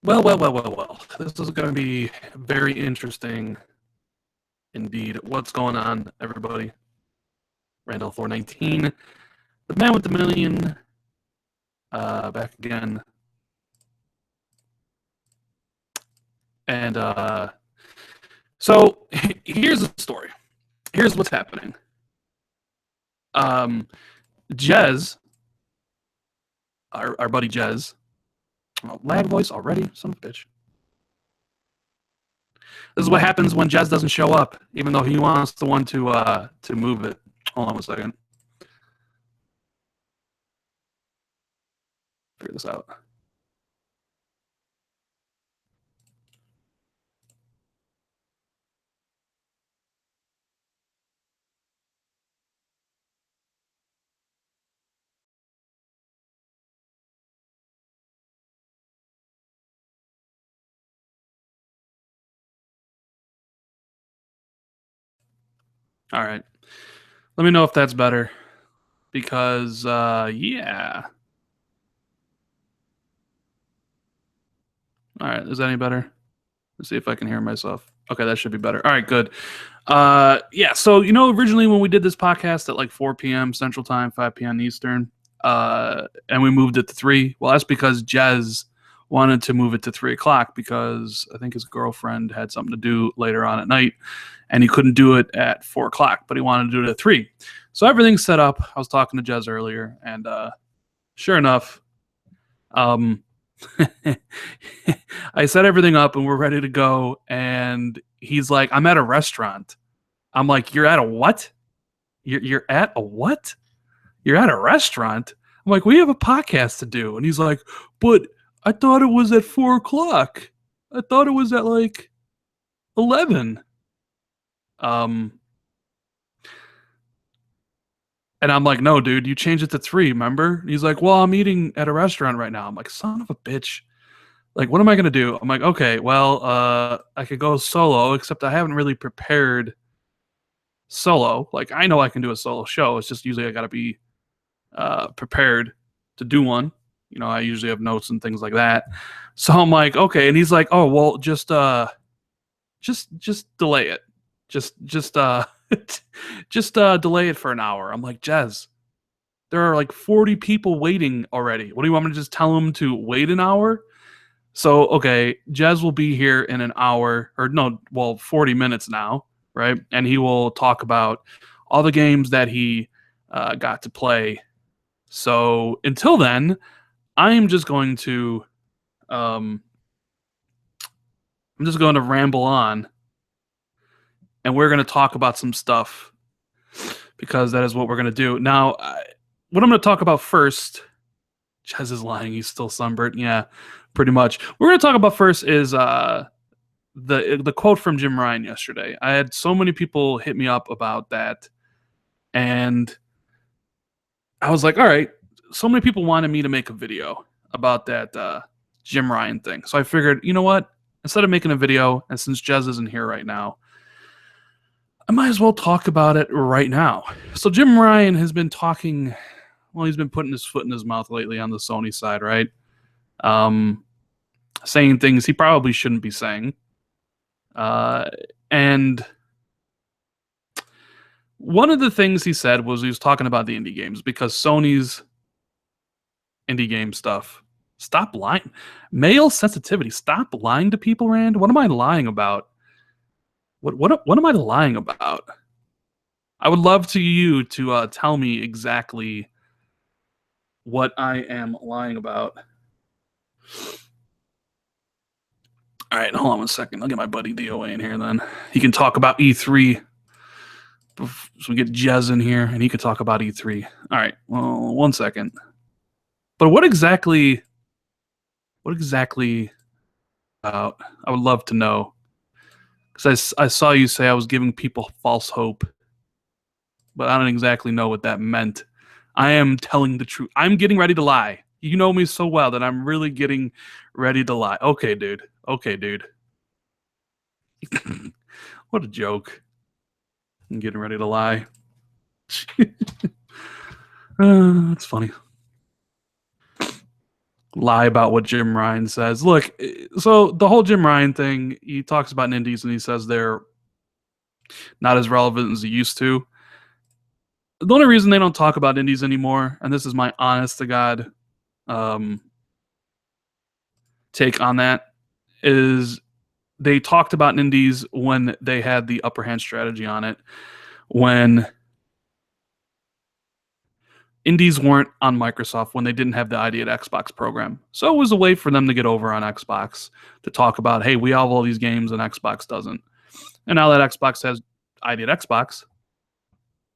Well. This is going to be very interesting indeed. What's going on, everybody? Randall 419, the man with the million, back again. And so here's the story. Here's what's happening. Jez, our buddy Jez, lag voice already, son of a bitch. This is what happens when Jez doesn't show up, even though he wants the one to move it. Hold on 1 second. Figure this out. All right. Let me know if that's better. Because, yeah. All right. Is that any better? Let's see if I can hear myself. Okay, that should be better. All right, good. Yeah, so, originally when we did this podcast at like 4 p.m. Central Time, 5 p.m. Eastern, and we moved it to 3, well, that's because Jez wanted to move it to 3 o'clock because I think his girlfriend had something to do later on at night, and he couldn't do it at 4 o'clock, but he wanted to do it at 3. So everything's set up. I was talking to Jez earlier, and sure enough, I set everything up and we're ready to go. And he's like, I'm at a restaurant. I'm like, you're at a what? You're at a what? You're at a restaurant? I'm like, we have a podcast to do. And he's like, but I thought it was at 4 o'clock. I thought it was at like 11. And I'm like, no, dude, you changed it to 3, remember? And he's like, well, I'm eating at a restaurant right now. I'm like, son of a bitch. Like, what am I going to do? I'm like, okay, well, I could go solo, except I haven't really prepared solo. Like, I know I can do a solo show. It's just usually I got to be prepared to do one. I usually have notes and things like that. So I'm like, okay. And he's like, oh, well, just delay it. Just just delay it for an hour. I'm like, Jez, there are like 40 people waiting already. What do you want me to just tell them to wait an hour? So, okay, Jez will be here in an hour, 40 minutes now, right? And he will talk about all the games that he got to play. So until then, I am just going to, ramble on, and we're going to talk about some stuff because that is what we're going to do. Now, what I'm going to talk about first, Jez is lying. He's still sunburnt. Yeah, pretty much. We're going to talk about first is the quote from Jim Ryan yesterday. I had so many people hit me up about that, and I was like, all right, so many people wanted me to make a video about that Jim Ryan thing. So I figured, you know what? Instead of making a video, and since Jez isn't here right now, I might as well talk about it right now. So Jim Ryan has been talking, well, he's been putting his foot in his mouth lately on the Sony side, right? Saying things he probably shouldn't be saying. And one of the things he said was he was talking about the indie games because Sony's indie game stuff. Stop lying. Male sensitivity. Stop lying to people, Rand. What am I lying about? What am I lying about? I would love to you to tell me exactly what I am lying about. All right, hold on 1 second. I'll get my buddy DOA in here then. He can talk about E3. So we get Jez in here, and he could talk about E3. All right, well, 1 second. But what exactly I would love to know. Because I saw you say I was giving people false hope. But I don't exactly know what that meant. I am telling the truth. I'm getting ready to lie. You know me so well that I'm really getting ready to lie. Okay, dude. What a joke. I'm getting ready to lie. That's funny. lie about what Jim Ryan says. Look, so the whole Jim Ryan thing, he talks about indies and he says they're not as relevant as they used to. The only reason they don't talk about indies anymore, and this is my honest to God take on that, is they talked about indies when they had the upper hand strategy on it, when indies weren't on Microsoft, when they didn't have the ID at Xbox program. So it was a way for them to get over on Xbox, to talk about, hey, we have all these games and Xbox doesn't. And now that Xbox has ID at Xbox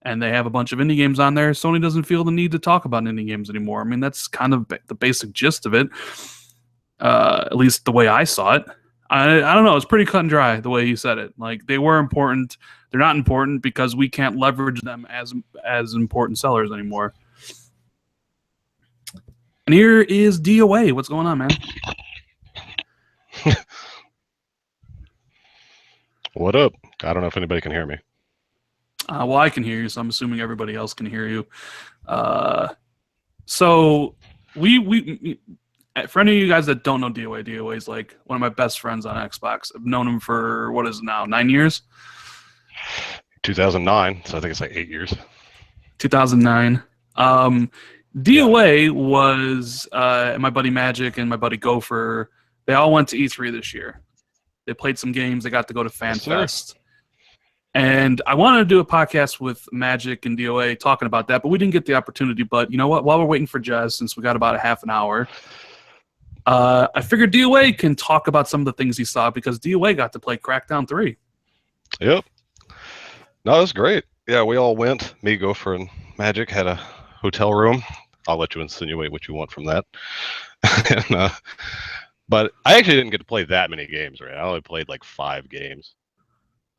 and they have a bunch of indie games on there, Sony doesn't feel the need to talk about indie games anymore. I mean, that's kind of the basic gist of it, at least the way I saw it. I don't know. It's pretty cut and dry the way he said it. Like, they were important. They're not important because we can't leverage them as important sellers anymore. And here is DOA. What's going on, man? What up? I don't know if anybody can hear me. Well, I can hear you, so I'm assuming everybody else can hear you. So we for any of you guys that don't know DOA is like one of my best friends on Xbox. I've known him for, what is it now, 9 years? 2009, so I think it's like 8 years. 2009. DOA was my buddy Magic and my buddy Gopher. They all went to E3 this year. They played some games. They got to go to FanFest. And I wanted to do a podcast with Magic and DOA talking about that, but we didn't get the opportunity. But you know what? While we're waiting for Jez, since we got about a half an hour, I figured DOA can talk about some of the things he saw because DOA got to play Crackdown 3. Yep. No, it was great. Yeah, we all went. Me, Gopher, and Magic had a hotel room. I'll let you insinuate what you want from that. And, but I actually didn't get to play that many games, right? I only played like 5 games.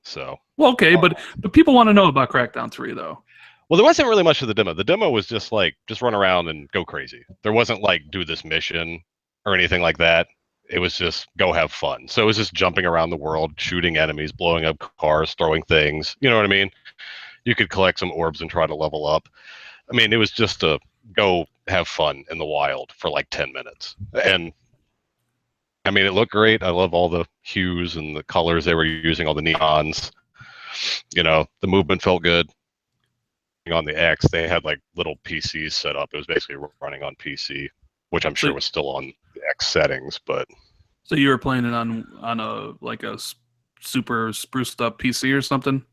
So. Well, okay, but people want to know about Crackdown 3, though. Well, there wasn't really much of the demo. The demo was just like, just run around and go crazy. There wasn't like, do this mission or anything like that. It was just go have fun. So it was just jumping around the world, shooting enemies, blowing up cars, throwing things. You know what I mean? You could collect some orbs and try to level up. I mean, it was just to go have fun in the wild for like 10 minutes. And I mean, it looked great. I love all the hues and the colors they were using, all the neons. You know, the movement felt good. On the X, they had like little PCs set up. It was basically running on PC, which I'm sure was still on the X settings. But so you were playing it on a super spruced up PC or something?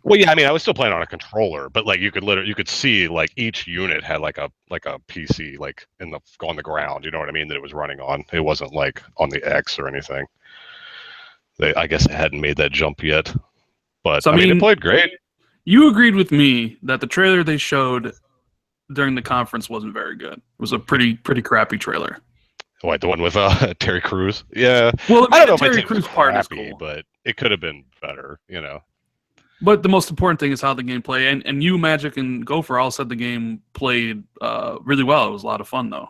Well, yeah, I mean, I was still playing on a controller, but like you could see like each unit had like a PC like on the ground. You know what I mean? That it was running on. It wasn't like on the X or anything. I guess they hadn't made that jump yet, but so, I mean, it played great. You agreed with me that the trailer they showed during the conference wasn't very good. It was a pretty crappy trailer. What, the one with Terry Crews? Yeah. Well, I don't know if Terry Crews part is cool, but it could have been better, you know. But the most important thing is how the game played. And you, Magic, and Gopher all said the game played really well. It was a lot of fun, though.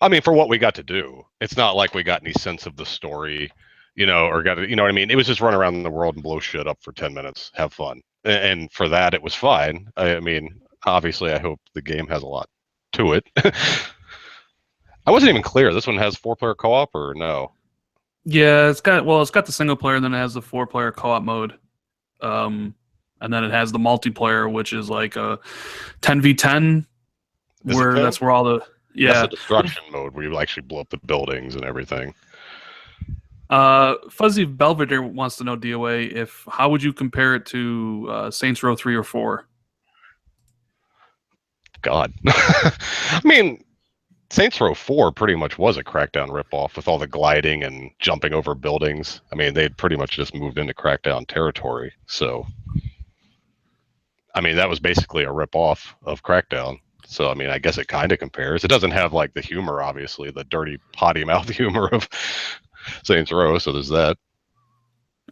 I mean, for what we got to do, it's not like we got any sense of the story, you know, or you know what I mean? It was just run around the world and blow shit up for 10 minutes, have fun. And for that, it was fine. I mean, obviously, I hope the game has a lot to it. I wasn't even clear. This one has 4-player co-op or no? Yeah, it's got the single player, and then it has the 4-player co-op mode. And then it has the multiplayer, which is like a 10v10, that's where all the that's the destruction mode where you actually blow up the buildings and everything. Fuzzy Belvedere wants to know, DOA, how would you compare it to Saints Row 3 or 4? God, I mean, Saints Row 4 pretty much was a Crackdown ripoff with all the gliding and jumping over buildings. I mean, they'd pretty much just moved into Crackdown territory. So, I mean, that was basically a ripoff of Crackdown. So, I mean, I guess it kind of compares. It doesn't have, like, the humor, obviously, the dirty potty mouth humor of Saints Row, so there's that.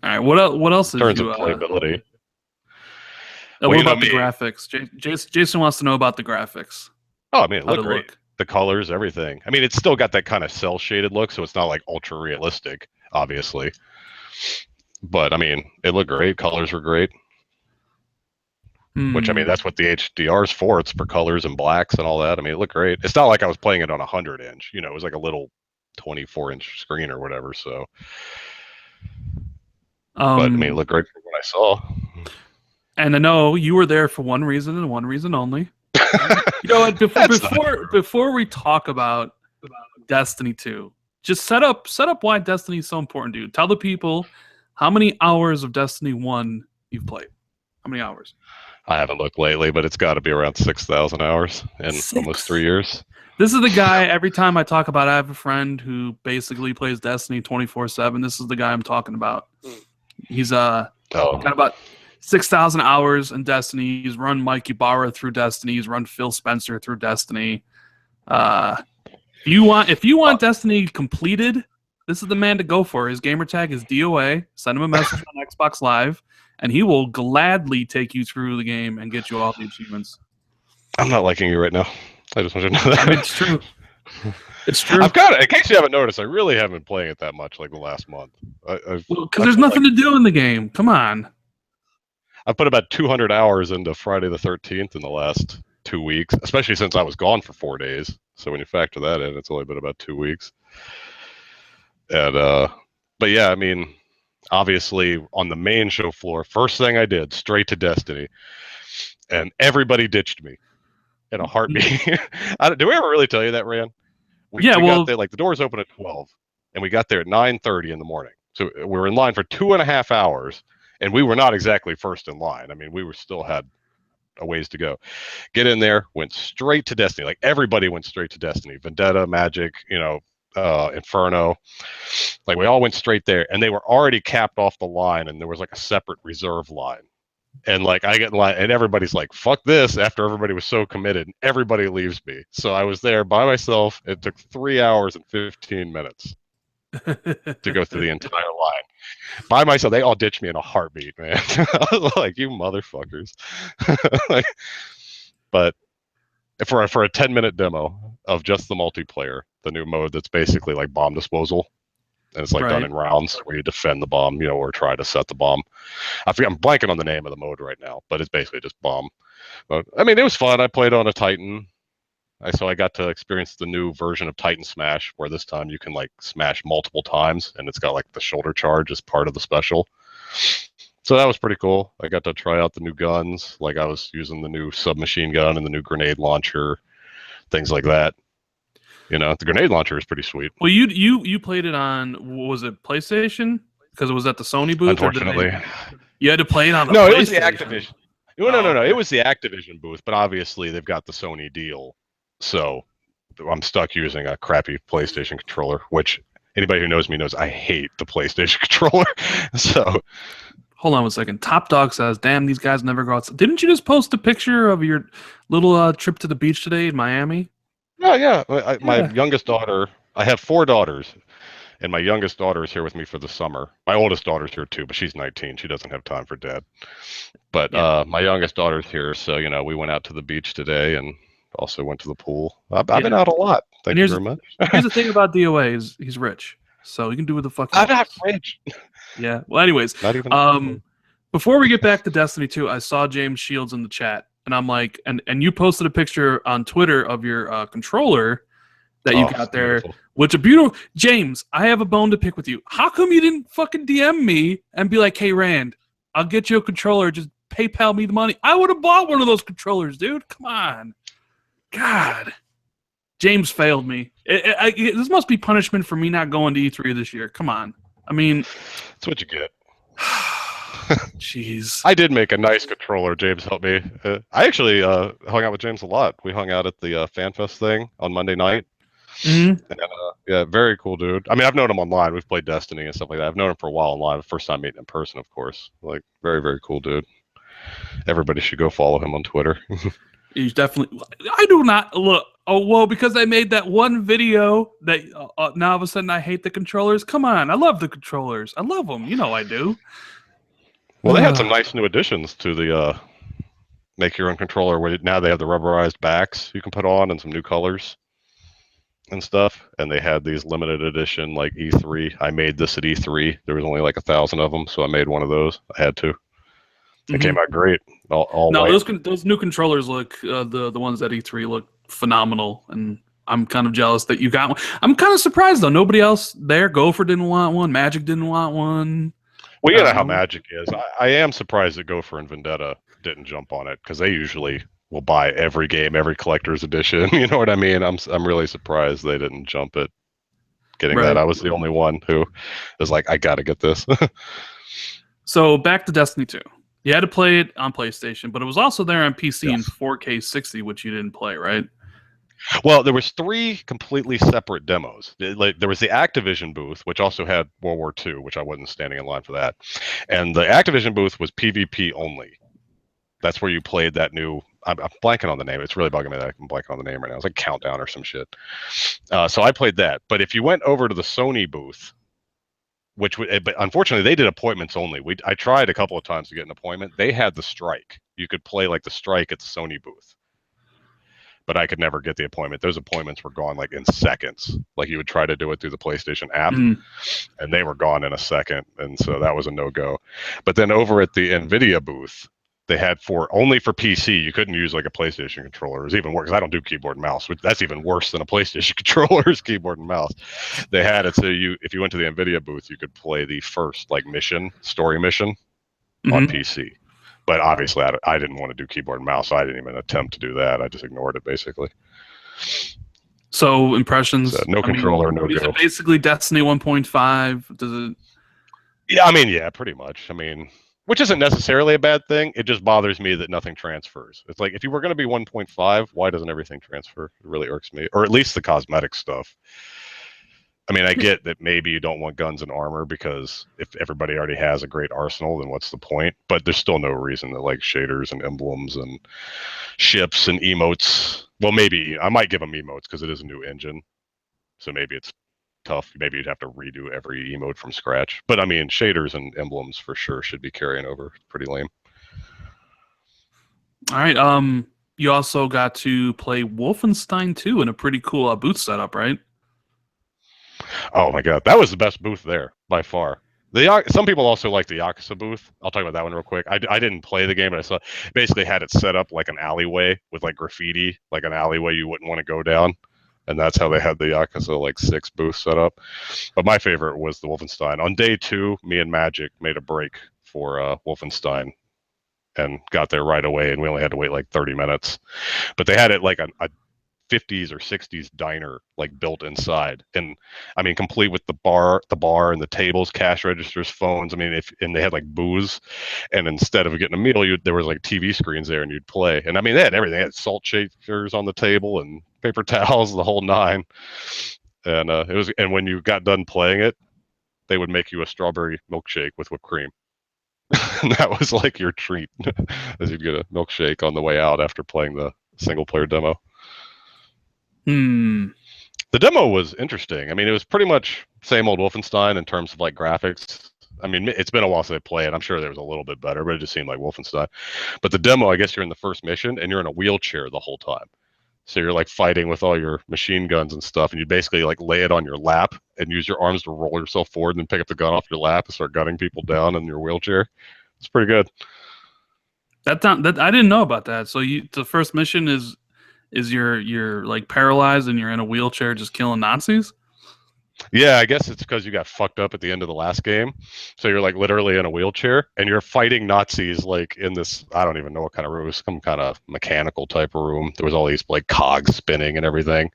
All right, what else is in terms of playability? What about the graphics? Jason wants to know about the graphics. Oh, I mean, it looked great. The colors, everything. I mean, it's still got that kind of cel-shaded look, so it's not like ultra realistic, obviously. But I mean, it looked great. Colors were great. Which, I mean, that's what the HDR is for. It's for colors and blacks and all that. I mean, it looked great. It's not like I was playing it on a 100-inch. You know, it was like a little 24-inch screen or whatever. So, but I mean, it looked great from what I saw. And I know you were there for one reason and one reason only. You know what? Before we talk about Destiny 2, just set up why Destiny is so important, dude. Tell the people how many hours of Destiny 1 you've played. How many hours? I haven't looked lately, but it's got to be around 6,000 hours in almost 3 years. This is the guy, every time I talk about, I have a friend who basically plays Destiny 24/7. This is the guy I'm talking about. He's got about 6,000 hours in Destiny. He's run Mike Ibarra through Destiny. He's run Phil Spencer through Destiny. If you want Destiny completed, this is the man to go for. His gamer tag is DOA. Send him a message on Xbox Live, and he will gladly take you through the game and get you all the achievements. I'm not liking you right now. I just want you to know that. I mean, it's true. It's true. I've got it. In case you haven't noticed, I really haven't been playing it that much like the last month. Because there's nothing to do in the game. Come on. I've put about 200 hours into Friday the 13th in the last 2 weeks, especially since I was gone for 4 days. So when you factor that in, it's only been about 2 weeks. And but yeah, I mean, obviously on the main show floor, first thing I did, straight to Destiny, and everybody ditched me in a heartbeat. Did we ever really tell you that, Ryan? We got there, like the doors open at 12, and we got there at 9:30 in the morning. So we were in line for 2.5 hours, and we were not exactly first in line. I mean, we were still had a ways to go. Get in there, went straight to Destiny. Like everybody went straight to Destiny. Vendetta, Magic, Inferno. Like we all went straight there, and they were already capped off the line, and there was like a separate reserve line. And like I get in line, and everybody's like, "Fuck this!" After everybody was so committed, and everybody leaves me. So I was there by myself. It took 3 hours and 15 minutes to go through the entire line by myself. They all ditched me in a heartbeat, man. I was like, "You motherfuckers!" But for a 10-minute demo of just the multiplayer, the new mode that's basically like bomb disposal. And it's like done in rounds where you defend the bomb, or try to set the bomb. I'm blanking on the name of the mode right now, but it's basically just bomb. But I mean, it was fun. I played on a Titan. So I got to experience the new version of Titan Smash, where this time you can like smash multiple times, and it's got like the shoulder charge as part of the special. So that was pretty cool. I got to try out the new guns. Like I was using the new submachine gun and the new grenade launcher, things like that. The grenade launcher is pretty sweet. Well, you played it on, was it PlayStation? Because it was at the Sony booth? Unfortunately. You had to play it on the PlayStation? No, it was the Activision. No. It was the Activision booth, but obviously they've got the Sony deal. So I'm stuck using a crappy PlayStation controller, which anybody who knows me knows I hate the PlayStation controller. So... Hold on 1 second. Top Dog says, "Damn, these guys never go outside." Didn't you just post a picture of your little trip to the beach today in Miami? Oh, yeah. My youngest daughter, I have 4 daughters, and my youngest daughter is here with me for the summer. My oldest daughter's here too, but she's 19. She doesn't have time for dad. But my youngest daughter's here, so, we went out to the beach today and also went to the pool. I've been out a lot. Thank you very much. Here's the thing about DOA is he's rich, so he can do what the fuck he wants. I'm not rich. Yeah. Well, anyways, not even before we get back to Destiny 2, I saw James Shields in the chat. And I'm like, and you posted a picture on Twitter of your controller that you got there, which a beautiful. James, I have a bone to pick with you. How come you didn't fucking DM me and be like, "Hey, Rand, I'll get you a controller. Just PayPal me the money." I would have bought one of those controllers, dude. Come on. God. James failed me. This must be punishment for me not going to E3 this year. Come on. I mean, that's what you get. Jeez. I did make a nice controller. James helped me. I actually hung out with James a lot. We hung out at the FanFest thing on Monday night. Mm-hmm. And, very cool dude. I mean, I've known him online. We've played Destiny and stuff like that. I've known him for a while online. First time meeting in person, of course. Like, very, very cool dude. Everybody should go follow him on Twitter. He's definitely. I do not look. Oh, well, because I made that one video that now all of a sudden I hate the controllers. Come on, I love the controllers. I love them. I do. Well, they had some nice new additions to the make your own controller. Where now they have the rubberized backs you can put on and some new colors and stuff. And they had these limited edition like E3. I made this at E3. There was only like 1,000 of them, so I made one of those. I had to. It came out great. All No, white. those new controllers look the ones at E3 look phenomenal, and I'm kind of jealous that you got one. I'm kind of surprised though. Nobody else there. Gopher didn't want one. Magic didn't want one. Well, you know how No. Magic is. I am surprised that Gopher and Vendetta didn't jump on it because they usually will buy every game, every collector's edition. You know what I mean? I'm really surprised they didn't jump at getting that. Right. I was the only one who was like, I got to get this. So back to Destiny 2. You had to play it on PlayStation, but it was also there on PC in Yes. 4K 60, which you didn't play, right? Well, there was 3 completely separate demos. Like, there was the Activision booth, which also had World War II, which I wasn't standing in line for that. And the Activision booth was PvP only. That's where you played that new. I'm blanking on the name. It's really bugging me that I'm blanking on the name right now. It's like Countdown or some shit. So I played that. But if you went over to the Sony booth, but unfortunately they did appointments only. I tried a couple of times to get an appointment. They had the Strike. You could play like the Strike at the Sony booth, but I could never get the appointment. Those appointments were gone like in seconds. Like you would try to do it through the PlayStation app, and they were gone in a second, and so that was a no-go. But then over at the Nvidia booth, they had only for PC. You couldn't use like a PlayStation controller. It was even worse because I don't do keyboard and mouse. That's even worse than a PlayStation controller's keyboard and mouse. They had it so if you went to the Nvidia booth, you could play the first like story mission on PC. But obviously, I didn't want to do keyboard and mouse, so I didn't even attempt to do that. I just ignored it basically. So impressions. So, no controller, no is go. it basically Destiny 1.5? Does it? Yeah, I mean, yeah, pretty much. I mean, which isn't necessarily a bad thing. It just bothers me that nothing transfers. It's like if you were going to be 1.5, why doesn't everything transfer? It really irks me, or at least the cosmetic stuff. I mean, I get that maybe you don't want guns and armor because if everybody already has a great arsenal, then what's the point? But there's still no reason that like shaders and emblems and ships and emotes. Well, maybe I might give them emotes because it is a new engine, so maybe it's tough. Maybe you'd have to redo every emote from scratch. But I mean, shaders and emblems for sure should be carrying over. Pretty lame. All right. You also got to play Wolfenstein 2 in a pretty cool booth setup, right? Oh my god, that was the best booth there by far. Some people also like the Yakuza booth. I'll talk about that one real quick. I didn't play the game, but I saw basically had it set up like an alleyway with like graffiti, like an alleyway you wouldn't want to go down. And that's how they had the Yakuza like 6 booth set up. But my favorite was the Wolfenstein. On day 2, me and Magic made a break for Wolfenstein and got there right away, and we only had to wait like 30 minutes. But they had it like a 50s or 60s diner like built inside, and I mean complete with the bar and the tables, cash registers, phones. I mean, and they had like booze, and instead of getting a meal, there was like TV screens there, and you'd play. And I mean, they had everything. They had salt shakers on the table and paper towels, the whole nine. And and when you got done playing it, they would make you a strawberry milkshake with whipped cream. And that was like your treat, as you'd get a milkshake on the way out after playing the single player demo. The demo was interesting. I mean, it was pretty much same old Wolfenstein in terms of like graphics. I mean, it's been a while since I played. I'm sure there was a little bit better, but it just seemed like Wolfenstein. But the demo, I guess you're in the first mission and you're in a wheelchair the whole time. So you're like fighting with all your machine guns and stuff, and you basically like lay it on your lap and use your arms to roll yourself forward and then pick up the gun off your lap and start gunning people down in your wheelchair. It's pretty good. That I didn't know about that. So the first mission is you're like paralyzed and you're in a wheelchair just killing Nazis? Yeah, I guess it's because you got fucked up at the end of the last game. So you're like literally in a wheelchair and you're fighting Nazis like in this, I don't even know what kind of room. It was some kind of mechanical type of room. There was all these like cogs spinning and everything.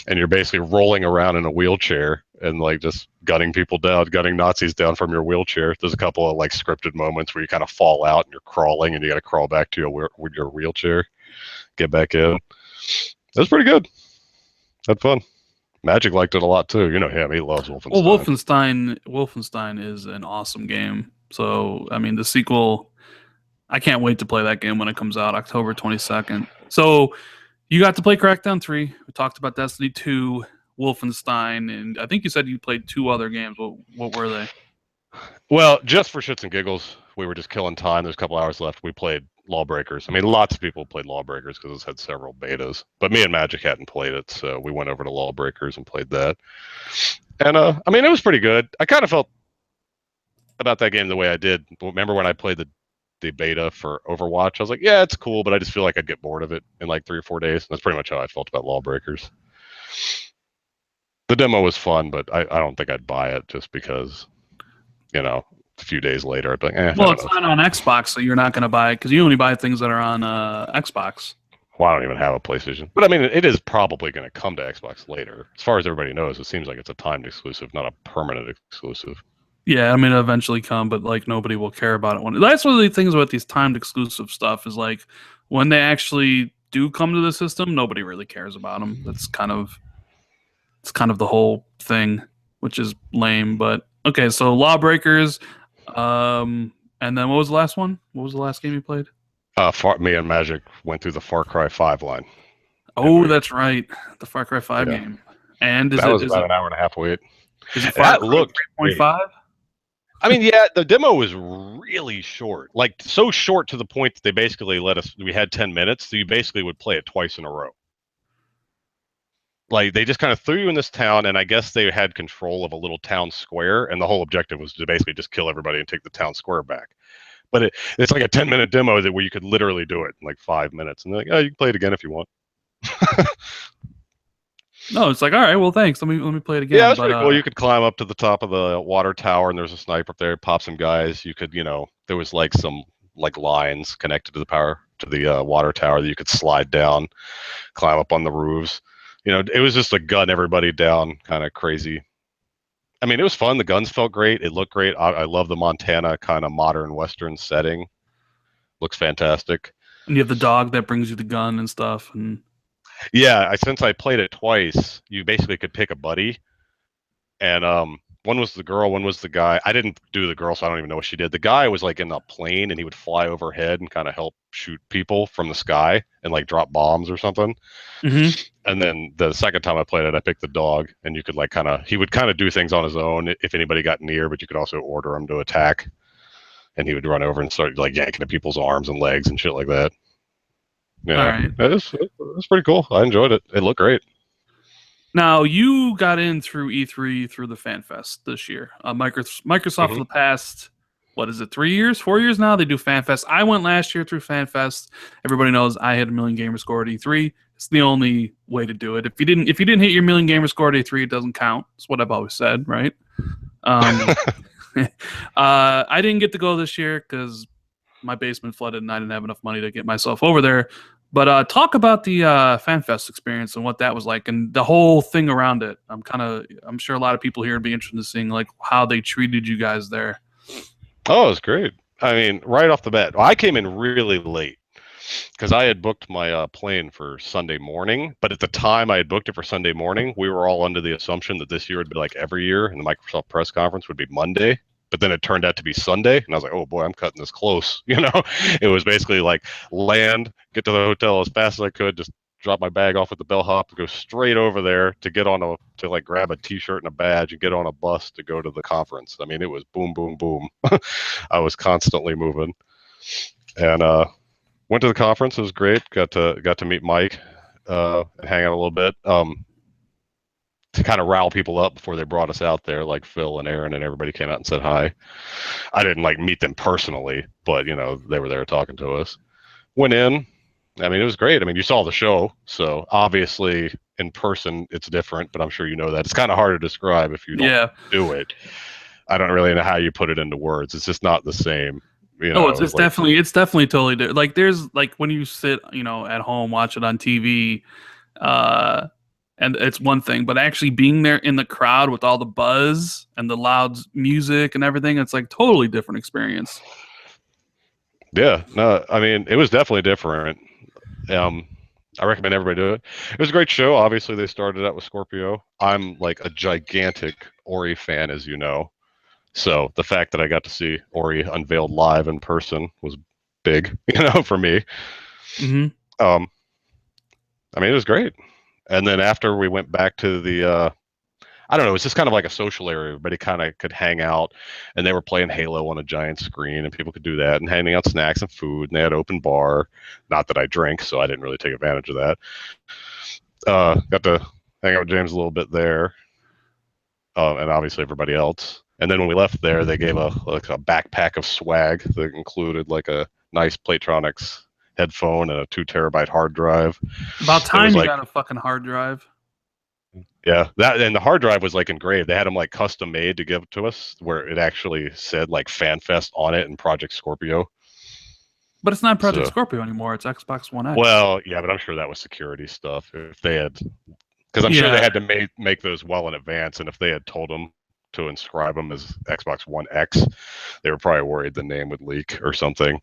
And you're basically rolling around in a wheelchair and like just gunning people down, gunning Nazis down from your wheelchair. There's a couple of like scripted moments where you kind of fall out and you're crawling and you got to crawl back to your wheelchair, get back in. It was pretty good. Had fun. Magic liked it a lot too. You know him; he loves Wolfenstein. Well, Wolfenstein is an awesome game. So, I mean, the sequel, I can't wait to play that game when it comes out, October 22nd. So, you got to play Crackdown 3. We talked about Destiny 2, Wolfenstein, and I think you said you played 2 other games. What were they? Well, just for shits and giggles, we were just killing time. There's a couple hours left. We played Lawbreakers. I mean, lots of people played Lawbreakers because it's had several betas, but me and Magic hadn't played it, so we went over to Lawbreakers and played that. And I mean, it was pretty good. I kind of felt about that game the way I did. Remember when I played the the beta for Overwatch. I was like, yeah, it's cool, but I just feel like I'd get bored of it in like 3 or 4 days. And that's pretty much how I felt about Lawbreakers. The demo was fun, but I don't think I'd buy it just because, a few days later, I'd be like, Well, I it's don't know. not on Xbox, so you're not going to buy it because you only buy things that are on Xbox. Well, I don't even have a PlayStation. But I mean, it is probably going to come to Xbox later. As far as everybody knows, it seems like it's a timed exclusive, not a permanent exclusive. Yeah, I mean, it'll eventually come, but like nobody will care about it. That's one of the things about these timed exclusive stuff is like when they actually do come to the system, nobody really cares about them. It's kind of the whole thing, which is lame. But okay, so Lawbreakers, and then what was the last one? What was the last game you played? Me and Magic went through the Far Cry 5 line. Oh, that's right, the Far Cry 5 game. And that was about an hour and a half wait. Is it Far Cry 3.5? I mean, yeah, the demo was really short, like so short to the point that they basically we had 10 minutes, so you basically would play it twice in a row. Like they just kind of threw you in this town, and I guess they had control of a little town square, and the whole objective was to basically just kill everybody and take the town square back. But it's like a 10-minute demo where you could literally do it in like 5 minutes, and they're like, oh, you can play it again if you want. No, it's like, all right, well, thanks. Let me play it again. Yeah, that's pretty cool. You could climb up to the top of the water tower, and there's a sniper up there. Pop some guys. You could, there was like some lines connected to the water tower that you could slide down, climb up on the roofs. It was just a gun everybody down, kind of crazy. I mean, it was fun. The guns felt great. It looked great. I love the Montana kind of modern Western setting. Looks fantastic. And you have the dog that brings you the gun and stuff. And yeah, since I played it twice, you basically could pick a buddy. And one was the girl, one was the guy. I didn't do the girl, so I don't even know what she did. The guy was like in a plane, and he would fly overhead and kind of help shoot people from the sky and like drop bombs or something. Mm-hmm. And then the second time I played it, I picked the dog, and you could he would kind of do things on his own if anybody got near, but you could also order him to attack. And he would run over and start like yanking at people's arms and legs and shit like that. Yeah, all right. It was pretty cool. I enjoyed it. It looked great. Now, you got in through E3 through the Fan Fest this year. Microsoft for the past, 3 years, 4 years now, they do Fan Fest. I went last year through Fan Fest. Everybody knows I had a million gamer score at E3. It's the only way to do it. If you didn't hit your million gamer score at E3, it doesn't count. That's what I've always said, right? I didn't get to go this year because my basement flooded and I didn't have enough money to get myself over there. But talk about the FanFest experience and what that was like and the whole thing around it. I'm sure a lot of people here would be interested in seeing like how they treated you guys there. Oh, it was great. I mean, right off the bat, I came in really late because I had booked my plane for Sunday morning. But at the time I had booked it for Sunday morning, we were all under the assumption that this year would be like every year, and the Microsoft press conference would be Monday. But then it turned out to be Sunday, and I was like, oh boy, I'm cutting this close. It was basically like land, get to the hotel as fast as I could, just drop my bag off at the bellhop, go straight over there to get to like grab a t-shirt and a badge and get on a bus to go to the conference. I mean, it was boom, boom, boom. I was constantly moving, and went to the conference. It was great. Got to meet Mike and hang out a little bit. To kind of rile people up before they brought us out there, like Phil and Aaron and everybody came out and said hi. I didn't like meet them personally, but they were there talking to us. Went in. I mean, it was great. I mean, you saw the show, so obviously in person it's different, but I'm sure you know that. It's kind of hard to describe if you don't do it. I don't really know how you put it into words. It's just not the same. It's definitely totally different. Like there's like when you sit, at home, watch it on TV, and it's one thing, but actually being there in the crowd with all the buzz and the loud music and everything, it's like totally different experience. Yeah, no, I mean, it was definitely different. I recommend everybody do it. It was a great show. Obviously, they started out with Scorpio. I'm like a gigantic Ori fan, as you know. So the fact that I got to see Ori unveiled live in person was big, for me. Mm-hmm. I mean, it was great. And then after we went back to the, I don't know, it was just kind of like a social area. Everybody kind of could hang out, and they were playing Halo on a giant screen, and people could do that and handing out snacks and food, and they had open bar. Not that I drink, so I didn't really take advantage of that. Got to hang out with James a little bit there, and obviously everybody else. And then when we left there, they gave a backpack of swag that included like a nice Playtronics headphone and a 2 terabyte hard drive. About It time was you like, got a fucking hard drive. yeah, that, and the hard drive was like engraved. They had them like custom made to give to us, where it actually said like FanFest on it and Project Scorpio. But it's not Project So, Scorpio anymore. It's Xbox One X. well, yeah, but I'm sure that was security stuff. If they had, because I'm sure they Yeah. had to make those well in advance, and if they had told them to inscribe them as Xbox One X, they were probably worried the name would leak or something.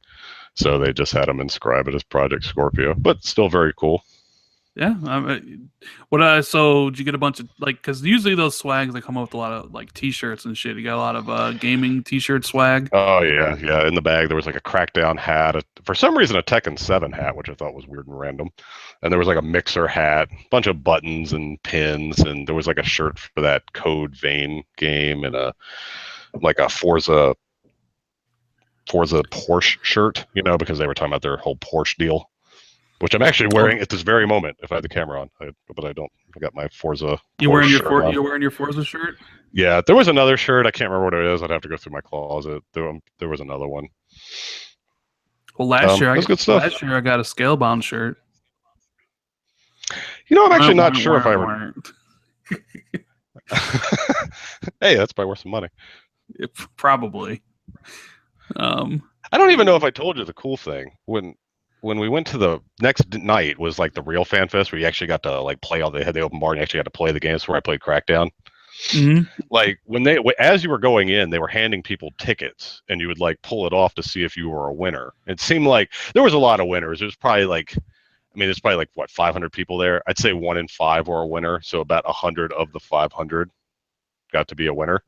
So they just had them inscribe it as Project Scorpio, but still very cool. Yeah. So did you get a bunch of like? Because usually those swags they come up with a lot of like T-shirts and shit. You got a lot of gaming T-shirt swag. Oh yeah, yeah. In the bag there was like a Crackdown hat, for some reason a Tekken 7 hat, which I thought was weird and random. And there was like a Mixer hat, a bunch of buttons and pins, and there was like a shirt for that Code Vein game and a Forza Porsche shirt, because they were talking about their whole Porsche deal, which I'm actually wearing at this very moment if I had the camera on. But I don't. I got my Forza. You're wearing Porsche shirt on. you're wearing your Forza shirt. Yeah, there was another shirt. I can't remember what it is. I'd have to go through my closet. There was another one. Well, last year good stuff. Last year I got a Scalebound shirt. I'm actually not sure if I ever. Hey, that's probably worth some money. Probably. I don't even know if I told you the cool thing when we went to the next night was like the real FanFest where you actually got to like play they had the open bar and you actually got to play the games where I played Crackdown. Mm-hmm. Like as you were going in, they were handing people tickets and you would like pull it off to see if you were a winner. It seemed like there was a lot of winners. There's probably like, there's probably like what, 500 people there. I'd say 1 in 5 were a winner. So about 100 of the 500 got to be a winner.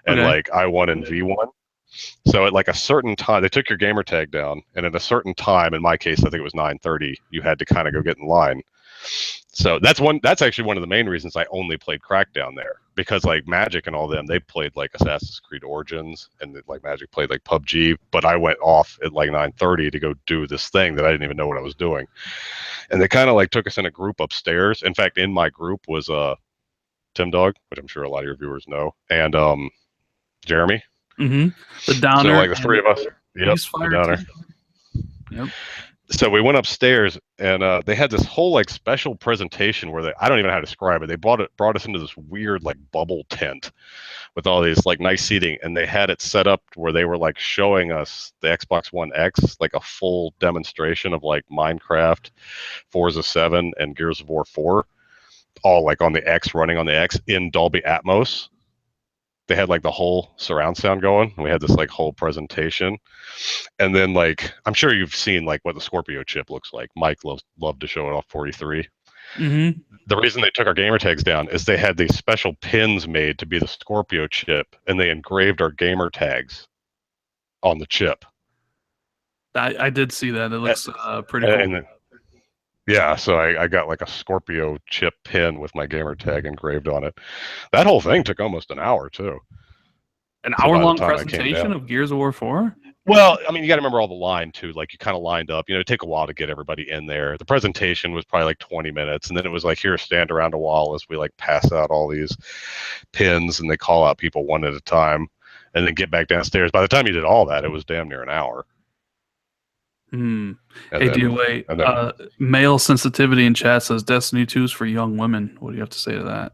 And like I won in V1. So at like a certain time, they took your gamer tag down, and at a certain time, in my case, I think it was 9:30, you had to kind of go get in line. So that's actually one of the main reasons I only played Crackdown there, because like Magic and all them, they played like Assassin's Creed Origins, and like Magic played like PUBG, but I went off at like 9:30 to go do this thing that I didn't even know what I was doing. And they kind of like took us in a group upstairs. In fact, in my group was Tim Dog, which I'm sure a lot of your viewers know, and Jeremy. Mm-hmm. The Downer. So like the 3 of us. Yep, the Downer. Yep. So we went upstairs and they had this whole like special presentation where I don't even know how to describe it. They brought us into this weird like bubble tent with all these like nice seating, and they had it set up where they were like showing us the Xbox One X, like a full demonstration of like Minecraft, Forza 7, and Gears of War 4, all like on the X, running on the X in Dolby Atmos. They had like the whole surround sound going. We had this like whole presentation. And then like, I'm sure you've seen like what the Scorpio chip looks like. Mike loved to show it off 43. Mm-hmm. The reason they took our gamer tags down is they had these special pins made to be the Scorpio chip, and they engraved our gamer tags on the chip. I did see that. It looks pretty cool. And then, yeah, so I got like a Scorpio chip pin with my gamer tag engraved on it. That whole thing took almost an hour too. An hour-long presentation of Gears of War 4? Well, you got to remember all the line too. Like you kind of lined up. It took a while to get everybody in there. The presentation was probably like 20 minutes, and then it was like, here, stand around a wall as we like pass out all these pins, and they call out people one at a time, and then get back downstairs. By the time you did all that, it was damn near an hour. Hey, DOA, male sensitivity in chat says Destiny 2 is for young women. What do you have to say to that?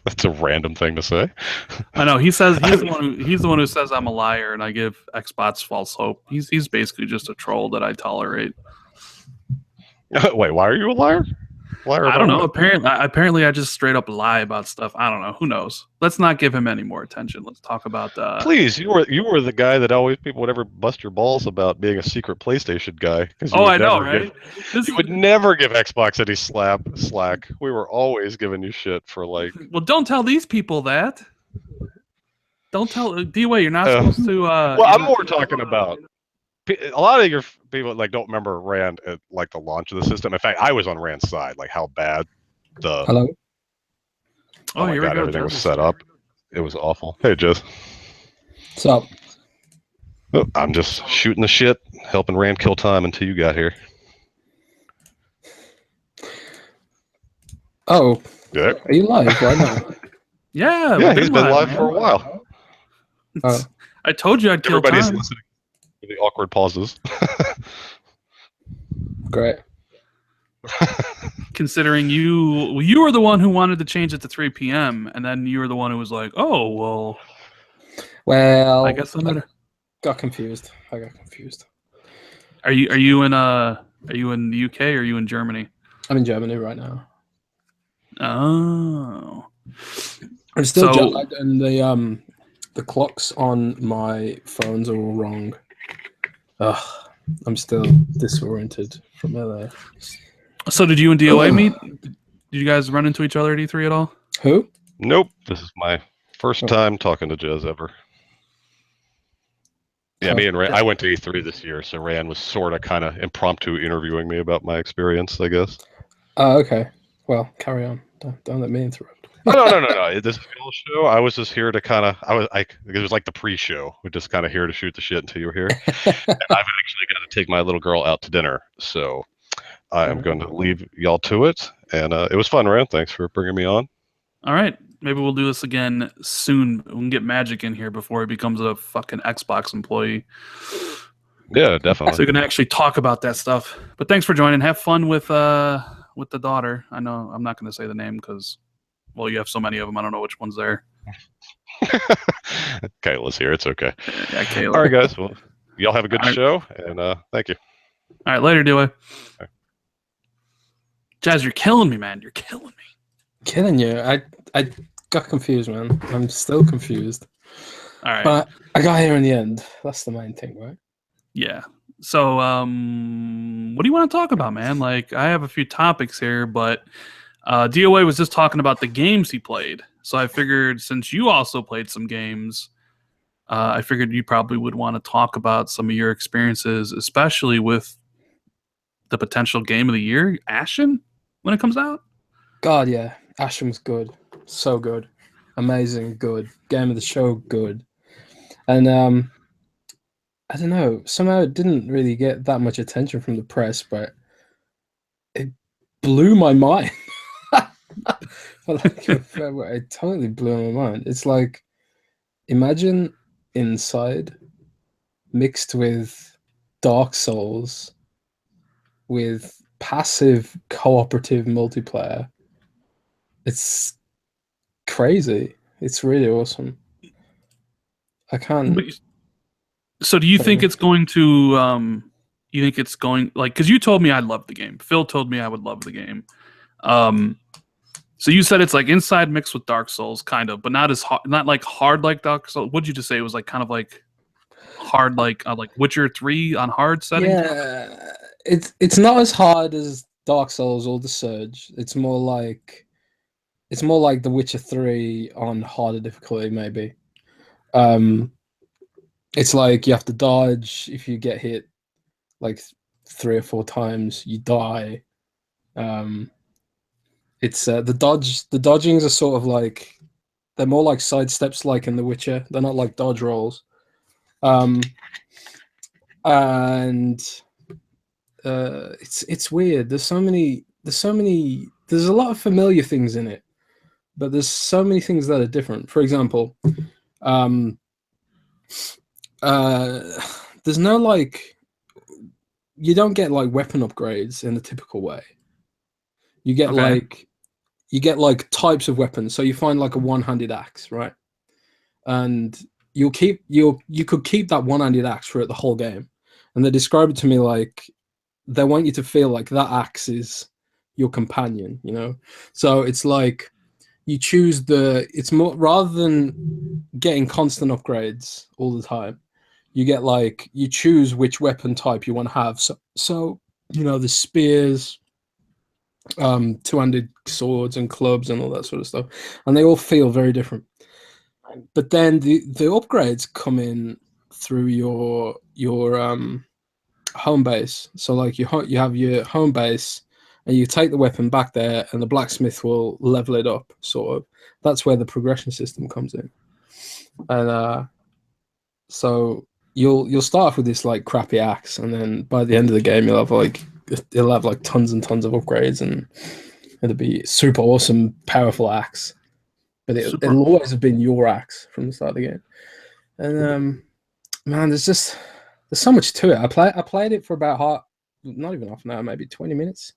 That's a random thing to say. I know. He says he's the one who says I'm a liar and I give Xbox false hope. He's basically just a troll that I tolerate. Wait, why are you a liar? I don't know. Apparently, I just straight up lie about stuff. I don't know. Who knows? Let's not give him any more attention. Let's talk about. Please, you were the guy that always people would ever bust your balls about being a secret PlayStation guy. Oh, I know, right? You would never give Xbox any slack. We were always giving you shit for like. Well, don't tell these people that. Don't tell D-Way. You're not supposed to. Well, I'm more talking about. A lot of your people like don't remember Rand at like the launch of the system. In fact, I was on Rand's side, like how bad the hello. Oh my god, everything was set up. It was awful. Hey, Jess. What's up? Oh, I'm just shooting the shit, helping Rand kill time until you got here. Oh, yeah. Are you live right now? Yeah, Yeah, he's been live man. for a while. Oh. I told you I'd kill Everybody's time. listening to the awkward pauses. Great. Considering you were the one who wanted to change it to 3 p.m. and then you were the one who was like, "Oh, well, Well, I guess I'm gonna." got confused. I got confused. Are you in the UK or are you in Germany? I'm in Germany right now. Oh. I'm still So- jet lagged, and the clocks on my phones are all wrong. Ugh, I'm still disoriented from LA. So did you and DOA meet? Did you guys run into each other at E3 at all? Who? Nope, this is my first time talking to Jez ever. Yeah, me and Ran, I went to E3 this year, so Ran was sort of kind of impromptu interviewing me about my experience, I guess. Oh, okay. Well, carry on. Don't let me interrupt. Oh, no. This is Phil's show. I was just here to kind of, it was like the pre-show. We're just kind of here to shoot the shit until you were here. And I've actually got to take my little girl out to dinner, so I am going to leave y'all to it. And it was fun, Ran. Thanks for bringing me on. All right. Maybe we'll do this again soon. We can get Magic in here before he becomes a fucking Xbox employee. Yeah, definitely. So we can actually talk about that stuff. But thanks for joining. Have fun with the daughter. I know I'm not going to say the name because, well, you have so many of them. I don't know which one's there. Kayla's here. It's okay. Yeah, Kayla. All right, guys. Well, y'all have a good All right. show, and thank you. All right, later, Dewey. Okay. Jazz, you're killing me, man. You're killing me. Killing you. I got confused, man. I'm still confused. All right. But I got here in the end. That's the main thing, right? Yeah. So, what do you want to talk about, man? Like, I have a few topics here, but DOA was just talking about the games he played. So I figured since you also played some games, I figured you probably would want to talk about some of your experiences, especially with the potential game of the year, Ashen, when it comes out. God, yeah. Ashen was good. So good. Amazing, good. Game of the show, good. And I don't know, somehow it didn't really get that much attention from the press, but it blew my mind. It totally blew my mind. It's like, imagine Inside mixed with Dark Souls with passive cooperative multiplayer. It's crazy. It's really awesome. I can't. So do you think it's going to you think it's going like, because you told me I loved the game, Phil told me I would love the game, so you said it's like Inside mixed with Dark Souls, kind of, but not as hard, not like hard like Dark Souls. What'd you just say? It was like kind of like hard, like Witcher 3 on hard settings. Yeah, it's not as hard as Dark Souls or The Surge. It's more like The Witcher 3 on harder difficulty, maybe. It's like you have to dodge. If you get hit like 3 or 4 times, you die. It's the dodgings are sort of like, they're more like side steps, like in The Witcher. They're not like dodge rolls. And it's weird. There's a lot of familiar things in it, but there's so many things that are different. For example, there's no like, you don't get like weapon upgrades in the typical way. You get like types of weapons. So you find like a one-handed axe, right? And you could keep that one-handed axe throughout the whole game. And they describe it to me like they want you to feel like that axe is your companion, you know? So it's like you choose it's more, rather than getting constant upgrades all the time, you get like, you choose which weapon type you want to have. So you know, the spears, two-handed swords and clubs and all that sort of stuff, and they all feel very different. But then the upgrades come in through your home base. So like you have your home base, and you take the weapon back there, and the blacksmith will level it up. Sort of, that's where the progression system comes in. And so you'll start off with this like crappy axe, and then by the end of the game it'll have like tons and tons of upgrades, and it'll be super awesome, powerful axe. but it'll always have been your axe from the start of the game. And man, there's so much to it. I played it for about not even half an hour, maybe 20 minutes,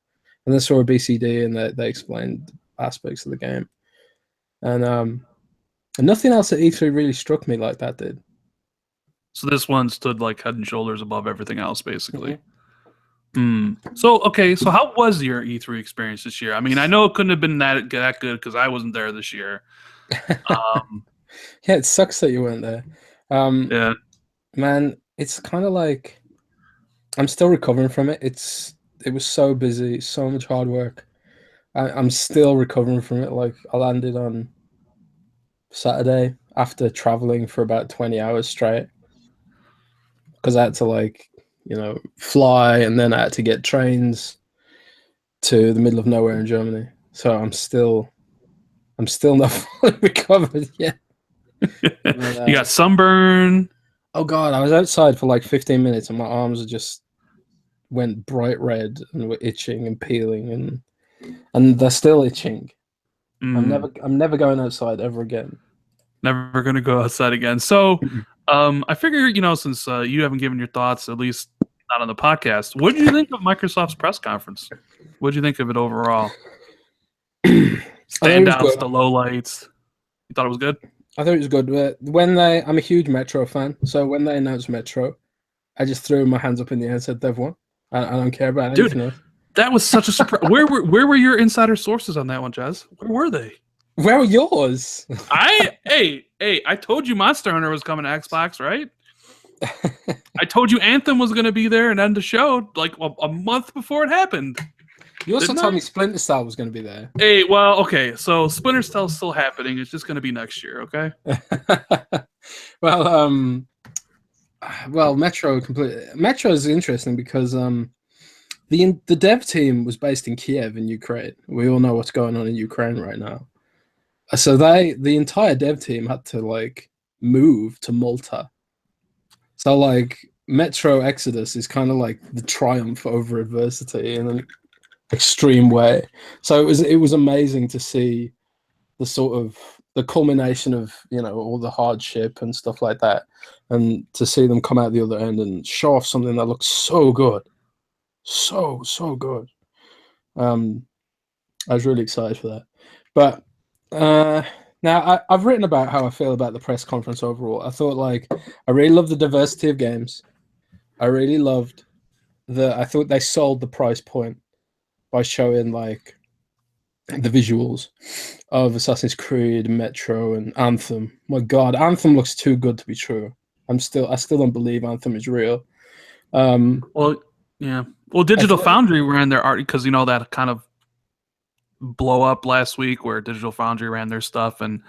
and then saw a BCD and they explained aspects of the game, and nothing else at E3 really struck me like that did. So this one stood like head and shoulders above everything else, basically. So okay, so how was your E3 experience this year? I mean, I know it couldn't have been that good because I wasn't there this year. Yeah, it sucks that you weren't there. Yeah, man, it's kind of like I'm still recovering from it. It was so busy, so much hard work. I'm still recovering from it. Like I landed on Saturday after traveling for about 20 hours straight because I had to fly, and then I had to get trains to the middle of nowhere in Germany. So I'm still not fully recovered yet. You got sunburn. Oh god, I was outside for like 15 minutes and my arms just went bright red and were itching and peeling, and they're still itching. I'm never going outside ever again. Never gonna go outside again. So I figure, since you haven't given your thoughts, at least not on the podcast, what did you think of Microsoft's press conference? What did you think of it overall? Standouts, the lowlights. You thought it was good? I thought it was good. I'm a huge Metro fan, so when they announced Metro, I just threw my hands up in the air and said they've won. I don't care about anything else. That was such a surprise. Where were your insider sources on that one, Jazz? Where were they? Where were yours? I told you Monster Hunter was coming to Xbox, right? I told you Anthem was going to be there and end the show like a month before it happened. You also told me Splinter Cell was going to be there. Hey, well, okay, so Splinter Cell's still happening. It's just going to be next year, okay? Well, Metro is interesting because the dev team was based in Kiev in Ukraine. We all know what's going on in Ukraine right now. So the entire dev team had to move to Malta. So Metro Exodus is kind of like the triumph over adversity in an extreme way. So it was amazing to see the culmination of all the hardship and stuff like that, and to see them come out the other end and show off something that looks so good, so good. I was really excited for that. But now I've written about how I feel about the press conference overall. I thought I really loved the diversity of games. I really loved I thought they sold the price point by showing the visuals of Assassin's Creed, Metro, and Anthem. My God, Anthem looks too good to be true. I still don't believe Anthem is real. Well, yeah. Well, Digital Foundry ran their art because that kind of blow up last week where Digital Foundry ran their stuff, and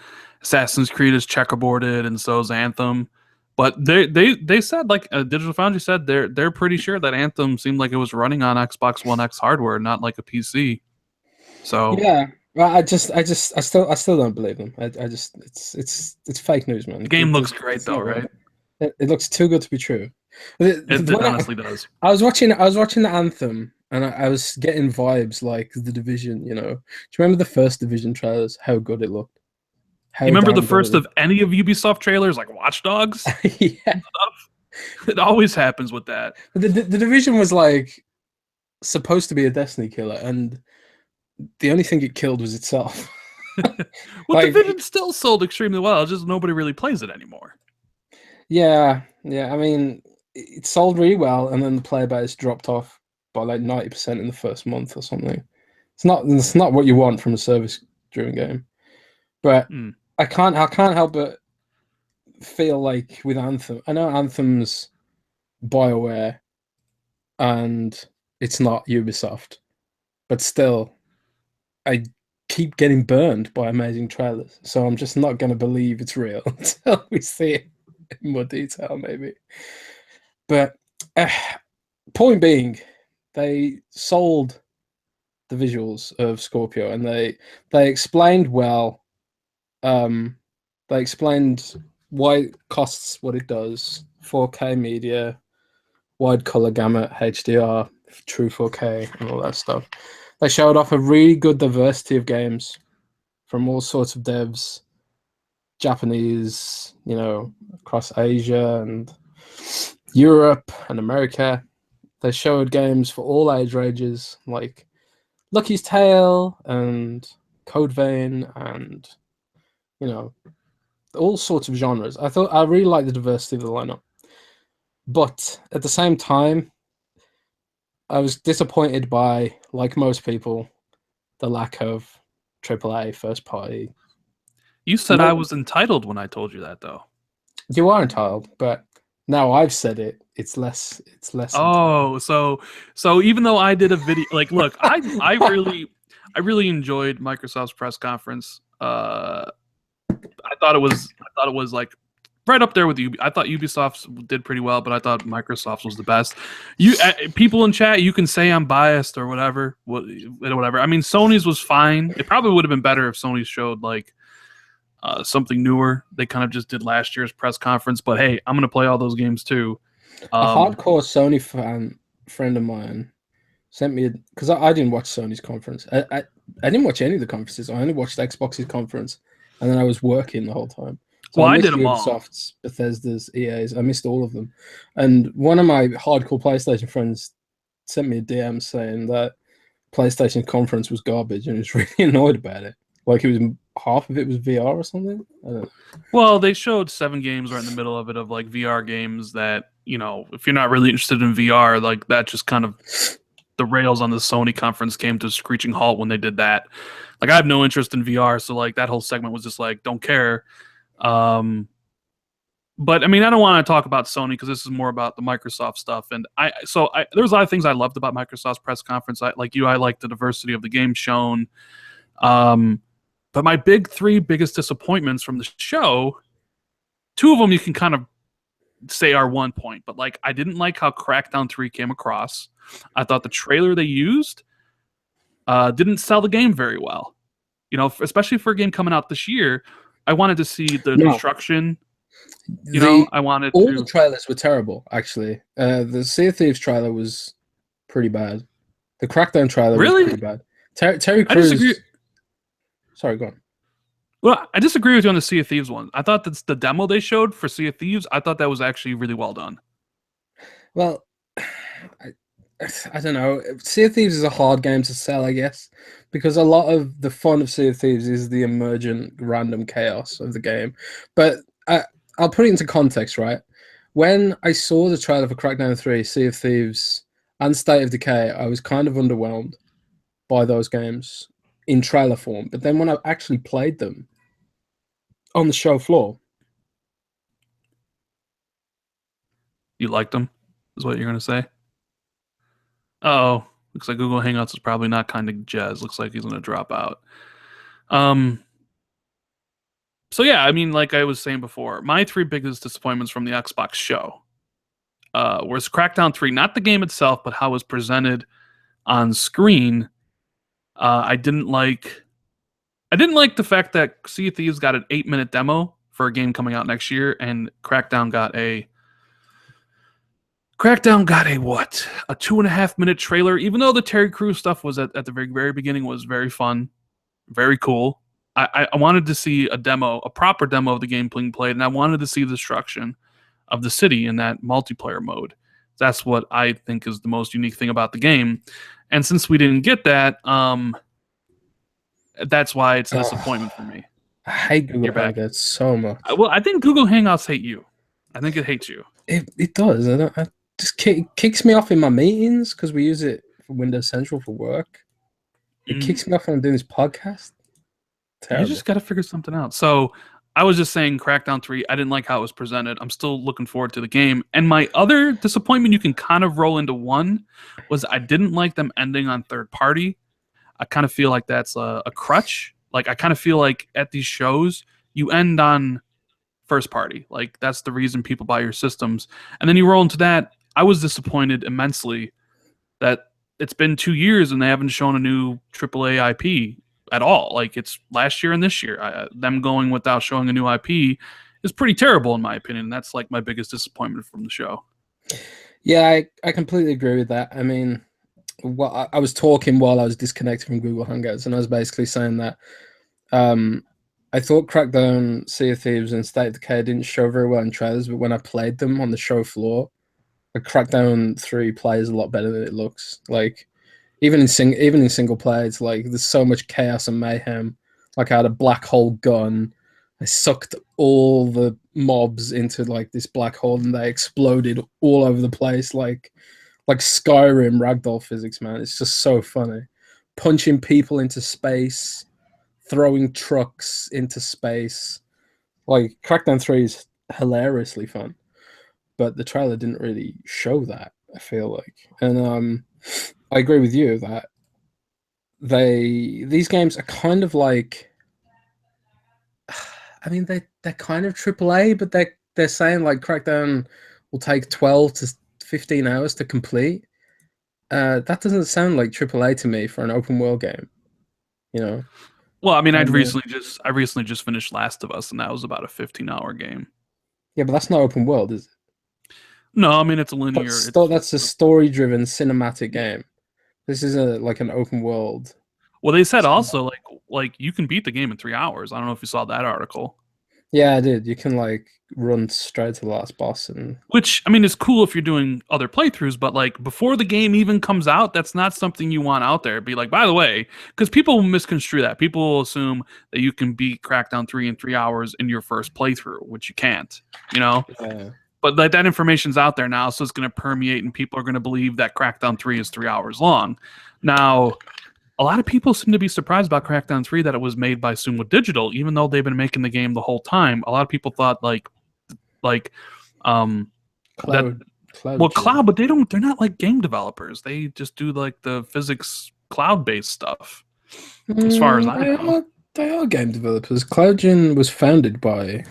Assassin's Creed is checkerboarded, and so is Anthem. But they said Digital Foundry said they're pretty sure that Anthem seemed like it was running on Xbox One X hardware, not like a PC. So yeah, well, I still don't believe them. It's fake news, man. The game looks great though, right? It looks too good to be true. It honestly does. I was watching the Anthem, and I was getting vibes like The Division. Do you remember the first Division trailers? How good it looked. You remember the first of any of Ubisoft trailers, like Watch Dogs? Yeah. It always happens with that. The Division was supposed to be a Destiny killer, and the only thing it killed was itself. Well, Division still sold extremely well. It's just nobody really plays it anymore. Yeah. I mean, it sold really well, and then the player base dropped off by 90% in the first month or something. It's not what you want from a service-driven game. But I can't help but feel like with Anthem, I know Anthem's BioWare, and it's not Ubisoft, but still, I keep getting burned by amazing trailers. So I'm just not going to believe it's real until we see it in more detail, maybe. But point being, they sold the visuals of Scorpio, and they explained well. They explained why it costs what it does: 4K media, wide color gamut, HDR, true 4K, and all that stuff. They showed off a really good diversity of games from all sorts of devs. Japanese, across Asia and Europe and America. They showed games for all age ranges, like Lucky's Tale and Code Vein and, all sorts of genres. I really liked the diversity of the lineup. But at the same time, I was disappointed by, like most people, the lack of AAA first party. You said I was entitled when I told you that, though. You are entitled, but now I've said it. It's less. Oh, entitled. So even though I did a video, like, look, I really enjoyed Microsoft's press conference. I thought it was like right up there with you. I thought Ubisoft's did pretty well, but I thought Microsoft's was the best. People in chat, you can say I'm biased or whatever. Whatever. I mean, Sony's was fine. It probably would have been better if Sony showed like something newer. They kind of just did last year's press conference. But hey, I'm gonna play all those games too. A hardcore Sony friend of mine sent me because I didn't watch Sony's conference. I didn't watch any of the conferences. I only watched Xbox's conference, and then I was working the whole time. So I did them all. Ubisoft's, Bethesda's, EA's. I missed all of them. And one of my hardcore PlayStation friends sent me a DM saying that PlayStation conference was garbage, and he was really annoyed about it. Like it was half of it was VR or something. I don't know. Well, they showed 7 games right in the middle of it of like VR games that, if you're not really interested in VR, like that just kind of the rails on the Sony conference came to a screeching halt when they did that. Like I have no interest in VR, so like that whole segment was just like don't care. But I mean, I don't want to talk about Sony because this is more about the Microsoft stuff. And there was a lot of things I loved about Microsoft's press conference. I liked the diversity of the game shown. But my big 3 biggest disappointments from the show, 2 of them you can kind of say are 1 point, but like I didn't like how Crackdown 3 came across. I thought the trailer they used didn't sell the game very well. Especially for a game coming out this year, I wanted to see the construction. I wanted all the trailers were terrible. Actually, the Sea of Thieves trailer was pretty bad. The Crackdown trailer was pretty bad. Terry Crews. Sorry, go on. Well, I disagree with you on the Sea of Thieves one. I thought that's the demo they showed for Sea of Thieves. I thought that was actually really well done. Well, I don't know. Sea of Thieves is a hard game to sell, I guess, because a lot of the fun of Sea of Thieves is the emergent random chaos of the game. But I'll put it into context, right? When I saw the trailer for Crackdown 3, Sea of Thieves, and State of Decay, I was kind of underwhelmed by those games in trailer form. But then when I actually played them on the show floor, you liked them, is what you're going to say? Oh, looks like Google Hangouts is probably not kind of jazz. Looks like he's going to drop out. So yeah, I mean, like I was saying before, my 3 biggest disappointments from the Xbox show was Crackdown 3, not the game itself, but how it was presented on screen. I didn't like the fact that Sea of Thieves got an 8-minute demo for a game coming out next year, and Crackdown got a what? A 2.5-minute trailer. Even though the Terry Crews stuff was at the very, very beginning was very fun, very cool. I wanted to see a proper demo of the game being played, and I wanted to see the destruction of the city in that multiplayer mode. That's what I think is the most unique thing about the game. And since we didn't get that, that's why it's a disappointment for me. I hate Google Hangouts so much. Well, I think Google Hangouts hate you. I think it hates you. It does. It just kicks me off in my meetings because we use it for Windows Central for work. It kicks me off when I'm doing this podcast. Terrible. You just got to figure something out. So I was just saying Crackdown 3, I didn't like how it was presented. I'm still looking forward to the game. And my other disappointment you can kind of roll into one was I didn't like them ending on third party. I kind of feel like that's a crutch. Like I kind of feel like at these shows, you end on first party. Like that's the reason people buy your systems. And then you roll into that. I was disappointed immensely that it's been 2 years and they haven't shown a new AAA IP at all. Like it's last year and this year. Them going without showing a new IP is pretty terrible in my opinion. That's like my biggest disappointment from the show. Yeah, I completely agree with that. I mean, I was talking while I was disconnected from Google Hangouts, and I was basically saying that I thought Crackdown, Sea of Thieves, and State of Decay didn't show very well in trailers, but when I played them on the show floor, the Crackdown 3 plays a lot better than it looks. Like even in single player, it's like there's so much chaos and mayhem. Like I had a black hole gun. I sucked all the mobs into like this black hole, and they exploded all over the place, like Skyrim ragdoll physics, man. It's just so funny. Punching people into space, throwing trucks into space. Like Crackdown 3 is hilariously fun, but the trailer didn't really show that, I feel like. And I agree with you that these games are kind of like, I mean, they're kind of AAA, but they're saying like Crackdown will take 12 to 15 hours to complete. That doesn't sound like AAA to me for an open world game, you know. Well, I mean, I recently just finished Last of Us, and that was about a 15-hour game. Yeah, but that's not open world, is it? No, I mean it's a linear. That's a story-driven cinematic game. This is like an open world. Well, they said also like you can beat the game in 3 hours. I don't know if you saw that article. Yeah, I did. You can like run straight to the last boss, and which I mean is cool if you're doing other playthroughs, but like before the game even comes out, that's not something you want out there. Be like, by the way, because people misconstrue that. People will assume that you can beat Crackdown 3 in 3 hours in your first playthrough, which you can't. You know. Yeah. But like that information's out there now, so it's going to permeate, and people are going to believe that Crackdown 3 is 3 hours long. Now, a lot of people seem to be surprised about Crackdown 3 that it was made by Sumo Digital, even though they've been making the game the whole time. A lot of people thought Cloud, but they're not like game developers. They just do like the physics cloud-based stuff. As far as I know. They are game developers. CloudGen was founded by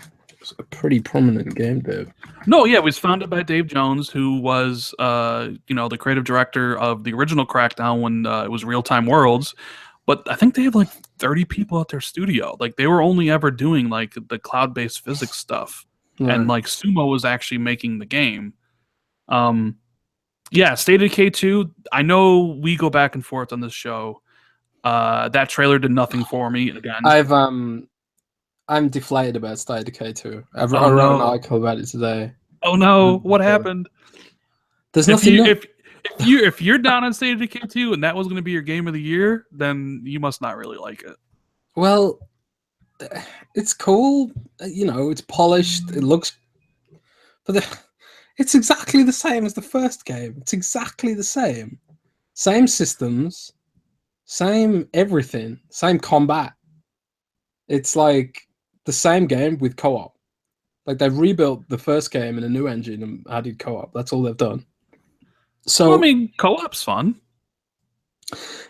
a pretty prominent game dev. No, yeah, it was founded by Dave Jones, who was, the creative director of the original Crackdown when it was Real Time Worlds. But I think they have like 30 people at their studio. Like they were only ever doing like the cloud-based physics stuff, and like Sumo was actually making the game. Yeah, State of Decay 2. I know we go back and forth on this show. That trailer did nothing for me. Again, I'm deflated about State of Decay 2. I wrote an article about it today. Oh no! What happened? There's nothing. If you're down on State of Decay 2 and that was going to be your game of the year, then you must not really like it. Well, it's cool. It's polished. It looks, but it's exactly the same as the first game. It's exactly the same. Same systems, same everything, same combat. It's like the same game with co-op. Like they've rebuilt the first game in a new engine and added co-op. That's all they've done. So I mean, co-op's fun.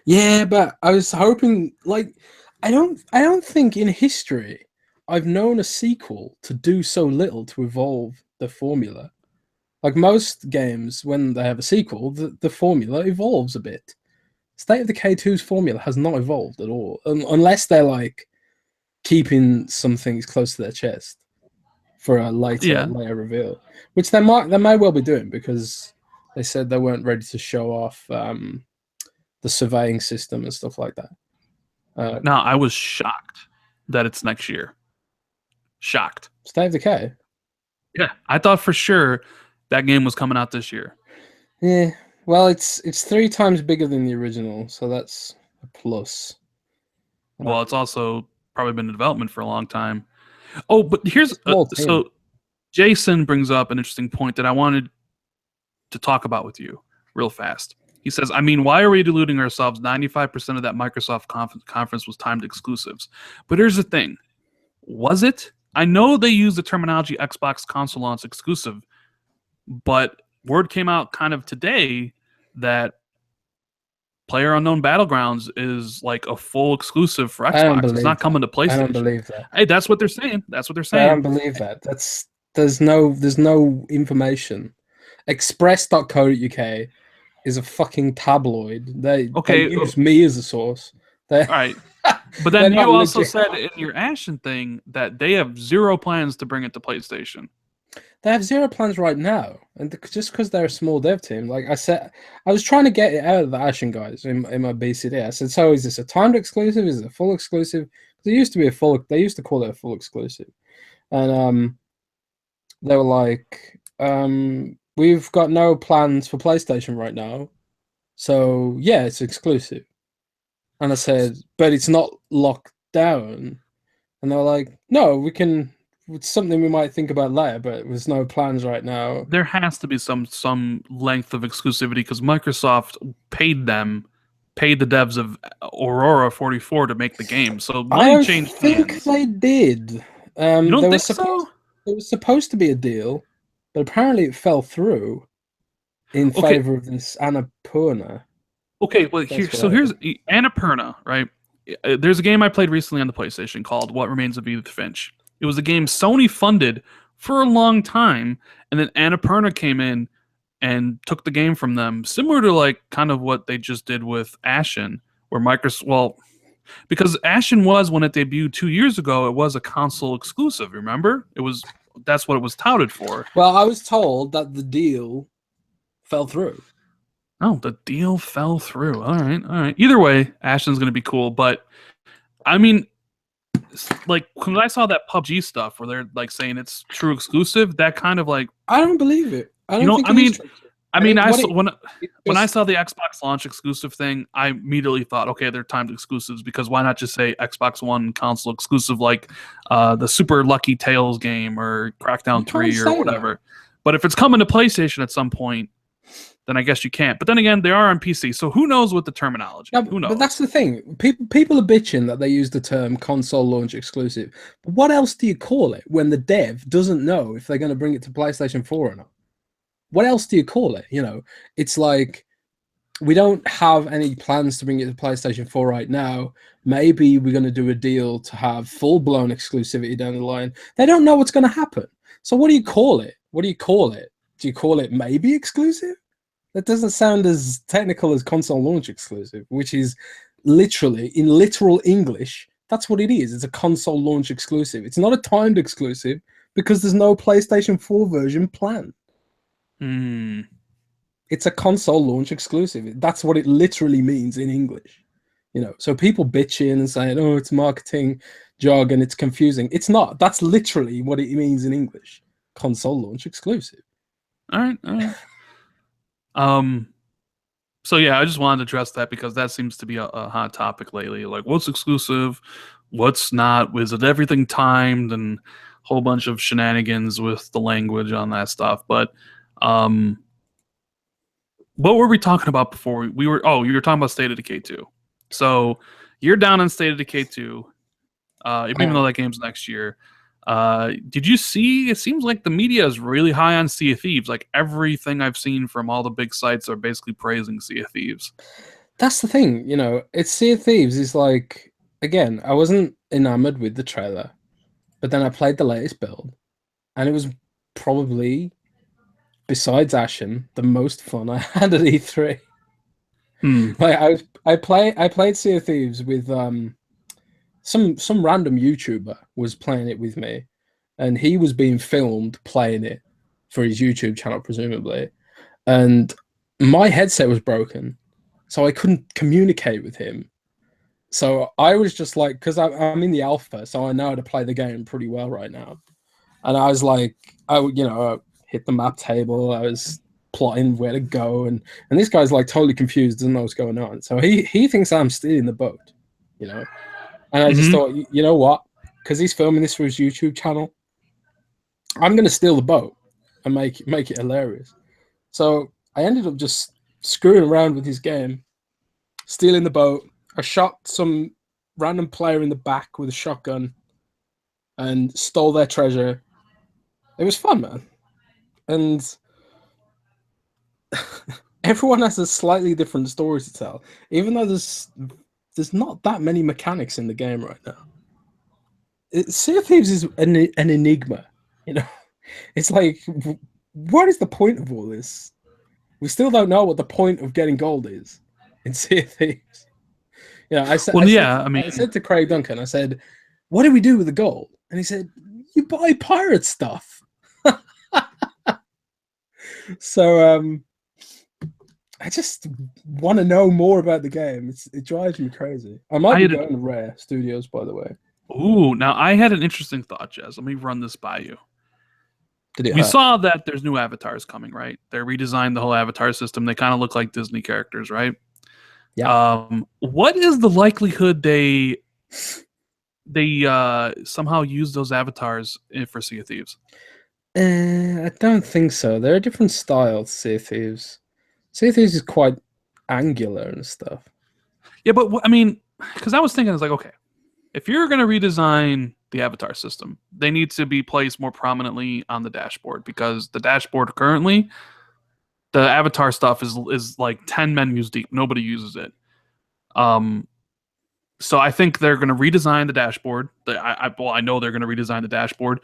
Yeah, but I was hoping like I don't think in history I've known a sequel to do so little to evolve the formula. Like most games, when they have a sequel, the formula evolves a bit. State of Decay 2's formula has not evolved at all, unless they're like keeping some things close to their chest for a later reveal, which they may well be doing because they said they weren't ready to show off the surveying system and stuff like that. Now, I was shocked that it's next year. Shocked. State of Decay? Yeah, I thought for sure that game was coming out this year. Yeah, well, it's 3 times bigger than the original, so that's a plus. Well, it's also probably been in development for a long time. Oh, but here's so Jason brings up an interesting point that I wanted to talk about with you real fast. He says, I mean, why are we deluding ourselves? 95% of that Microsoft conference was timed exclusives. But here's the thing. Was it? I know they use the terminology Xbox console launch exclusive, but word came out kind of today that PlayerUnknown Battlegrounds is like a full exclusive for Xbox. It's not coming to PlayStation. I don't believe that. Hey, that's what they're saying. That's what they're saying. I don't believe that. There's no information. Express.co.uk is a fucking tabloid. They use me as a source. All right. But then you also said in your Ashen thing that they have zero plans to bring it to PlayStation. They have zero plans right now, and just because they're a small dev team, like I said, I was trying to get it out of the Ashen guys in my BCD. I said, "So is this a timed exclusive? Is it a full exclusive?" Because there used to be a full. They used to call it a full exclusive, and they were like, we've got no plans for PlayStation right now, so yeah, it's exclusive. And I said, but it's not locked down. And they were like, no, we can. It's something we might think about later, but there's no plans right now. There has to be some length of exclusivity because Microsoft paid the devs of Aurora 44 to make the game. So money changed hands. They did. You don't think so? There was supposed to be a deal, but apparently it fell through in favor of this Annapurna. Okay, well, here's Annapurna, right? There's a game I played recently on the PlayStation called What Remains of Edith Finch. It was a game Sony funded for a long time, and then Annapurna came in and took the game from them, similar to like kind of what they just did with Ashen, where because Ashen was, when it debuted 2 years ago, it was a console exclusive, remember? That's what it was touted for. Well, I was told that the deal fell through. Oh, the deal fell through. All right. Either way, Ashen's going to be cool, but I mean, like when I saw that PUBG stuff where they're like saying it's true exclusive, that kind of like I don't believe it. I don't think I mean, true. when I saw the Xbox launch exclusive thing, I immediately thought, okay, they're timed exclusives because why not just say Xbox One console exclusive like the Super Lucky Tales game or Crackdown 3 or whatever. That. But if it's coming to PlayStation at some point, then I guess you can't. But then again, they are on PC, so who knows what the terminology? Yeah, who knows? But that's the thing. People are bitching that they use the term console launch exclusive. But what else do you call it when the dev doesn't know if they're going to bring it to PlayStation 4 or not? What else do you call it? You know, it's like we don't have any plans to bring it to PlayStation 4 right now. Maybe we're going to do a deal to have full-blown exclusivity down the line. They don't know what's going to happen. So what do you call it? What do you call it? Do you call it maybe exclusive? That doesn't sound as technical as console launch exclusive, which is literally, in literal English, that's what it is. It's a console launch exclusive. It's not a timed exclusive because there's no PlayStation 4 version planned. It's a console launch exclusive. That's what it literally means in English. You know, so people bitching and saying, oh, it's marketing jargon, it's confusing. It's not. That's literally what it means in English. Console launch exclusive. All right. So yeah, I just wanted to address that because that seems to be a hot topic lately. Like, what's exclusive, what's not? Is it everything timed, and a whole bunch of shenanigans with the language on that stuff? But what were we talking about before? You were talking about State of Decay 2. So you're down on State of Decay 2, even though that game's next year. Did you see? It seems like the media is really high on Sea of Thieves. Like everything I've seen from all the big sites are basically praising Sea of Thieves. That's the thing, you know. It's Sea of Thieves is like, again, I wasn't enamored with the trailer, but then I played the latest build, and it was probably, besides Ashen, the most fun I had at E3. Like I played Sea of Thieves with some random YouTuber was playing it with me, and he was being filmed playing it for his YouTube channel, presumably. And my headset was broken, so I couldn't communicate with him. So I was just like, because I'm in the alpha, so I know how to play the game pretty well right now. And I was like, I hit the map table, I was plotting where to go, and this guy's like totally confused, doesn't know what's going on. So he thinks I'm stealing the boat, you know. And I just thought, you know what? Because he's filming this for his YouTube channel, I'm going to steal the boat and make it hilarious. So I ended up just screwing around with his game, stealing the boat. I shot some random player in the back with a shotgun and stole their treasure. It was fun, man. And everyone has a slightly different story to tell, even though there's not that many mechanics in the game right now. Sea of Thieves is an enigma, you know. It's like, what is the point of all this? We still don't know what the point of getting gold is in Sea of Thieves. You know, I said to Craig Duncan, I said, what do we do with the gold? And he said, you buy pirate stuff. So I just want to know more about the game. It drives me crazy. I might be going to Rare Studios, by the way. Ooh, now I had an interesting thought, Jez. Let me run this by you. Did it We hurt? saw that there's new avatars coming, right? They redesigned the whole avatar system. They kind of look like Disney characters, right? Yeah. What is the likelihood they somehow use those avatars for Sea of Thieves? I don't think so. There are different styles, Sea of Thieves. Sea of Thieves is quite angular and stuff. Yeah, but I mean, because I was thinking, it's like, okay, if you're going to redesign the avatar system, they need to be placed more prominently on the dashboard, because the dashboard currently, the avatar stuff is like 10 menus deep. Nobody uses it. So I think they're going to redesign the dashboard. I know they're going to redesign the dashboard.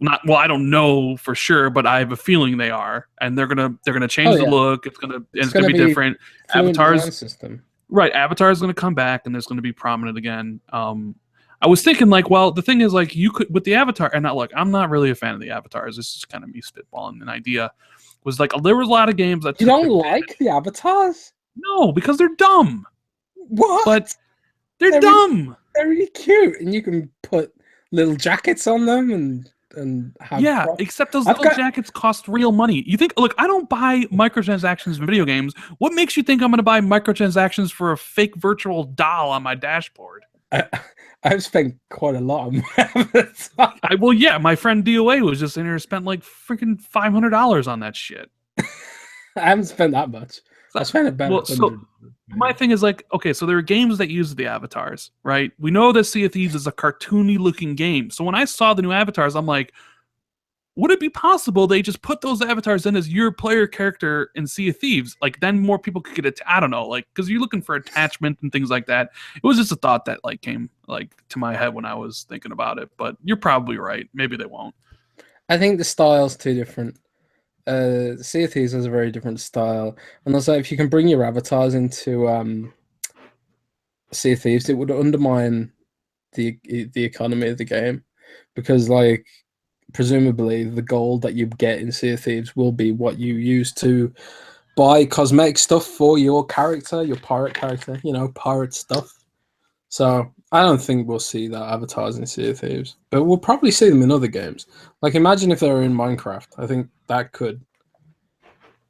I don't know for sure, but I have a feeling they are, and they're gonna change the look. It's gonna be different. Avatars system. Right, Avatar is going to come back, and there's going to be prominent again. I was thinking, like, well, the thing is, like, you could with the Avatar, and look, I'm not really a fan of the Avatars. This is kind of me spitballing an idea. Was like there was a lot of games that you don't like the Avatars? No, because they're dumb. What? But they're dumb. They're really cute, and you can put little jackets on them and have except those little jackets cost real money. You think, look, I don't buy microtransactions in video games. What makes you think I'm going to buy microtransactions for a fake virtual doll on my dashboard? I've spent quite a lot on my Avatar. Well, yeah, my friend DOA was just in here, spent like freaking $500 on that shit. I haven't spent that much. I spent about 100. My thing is, like, okay, so there are games that use the avatars, right? We know that Sea of Thieves is a cartoony looking game. So when I saw the new avatars, I'm like, would it be possible they just put those avatars in as your player character in Sea of Thieves? Like, then more people could get it. I don't know, like, because you're looking for attachment and things like that. It was just a thought that like came like to my head when I was thinking about it. But you're probably right. Maybe they won't. I think the style's too different. Sea of Thieves has a very different style, and also if you can bring your avatars into Sea of Thieves, it would undermine the economy of the game, because like presumably the gold that you get in Sea of Thieves will be what you use to buy cosmetic stuff for your character, your pirate character, pirate stuff. So I don't think we'll see that avatars in Sea of Thieves, but we'll probably see them in other games. Like, imagine if they were in Minecraft. I think that could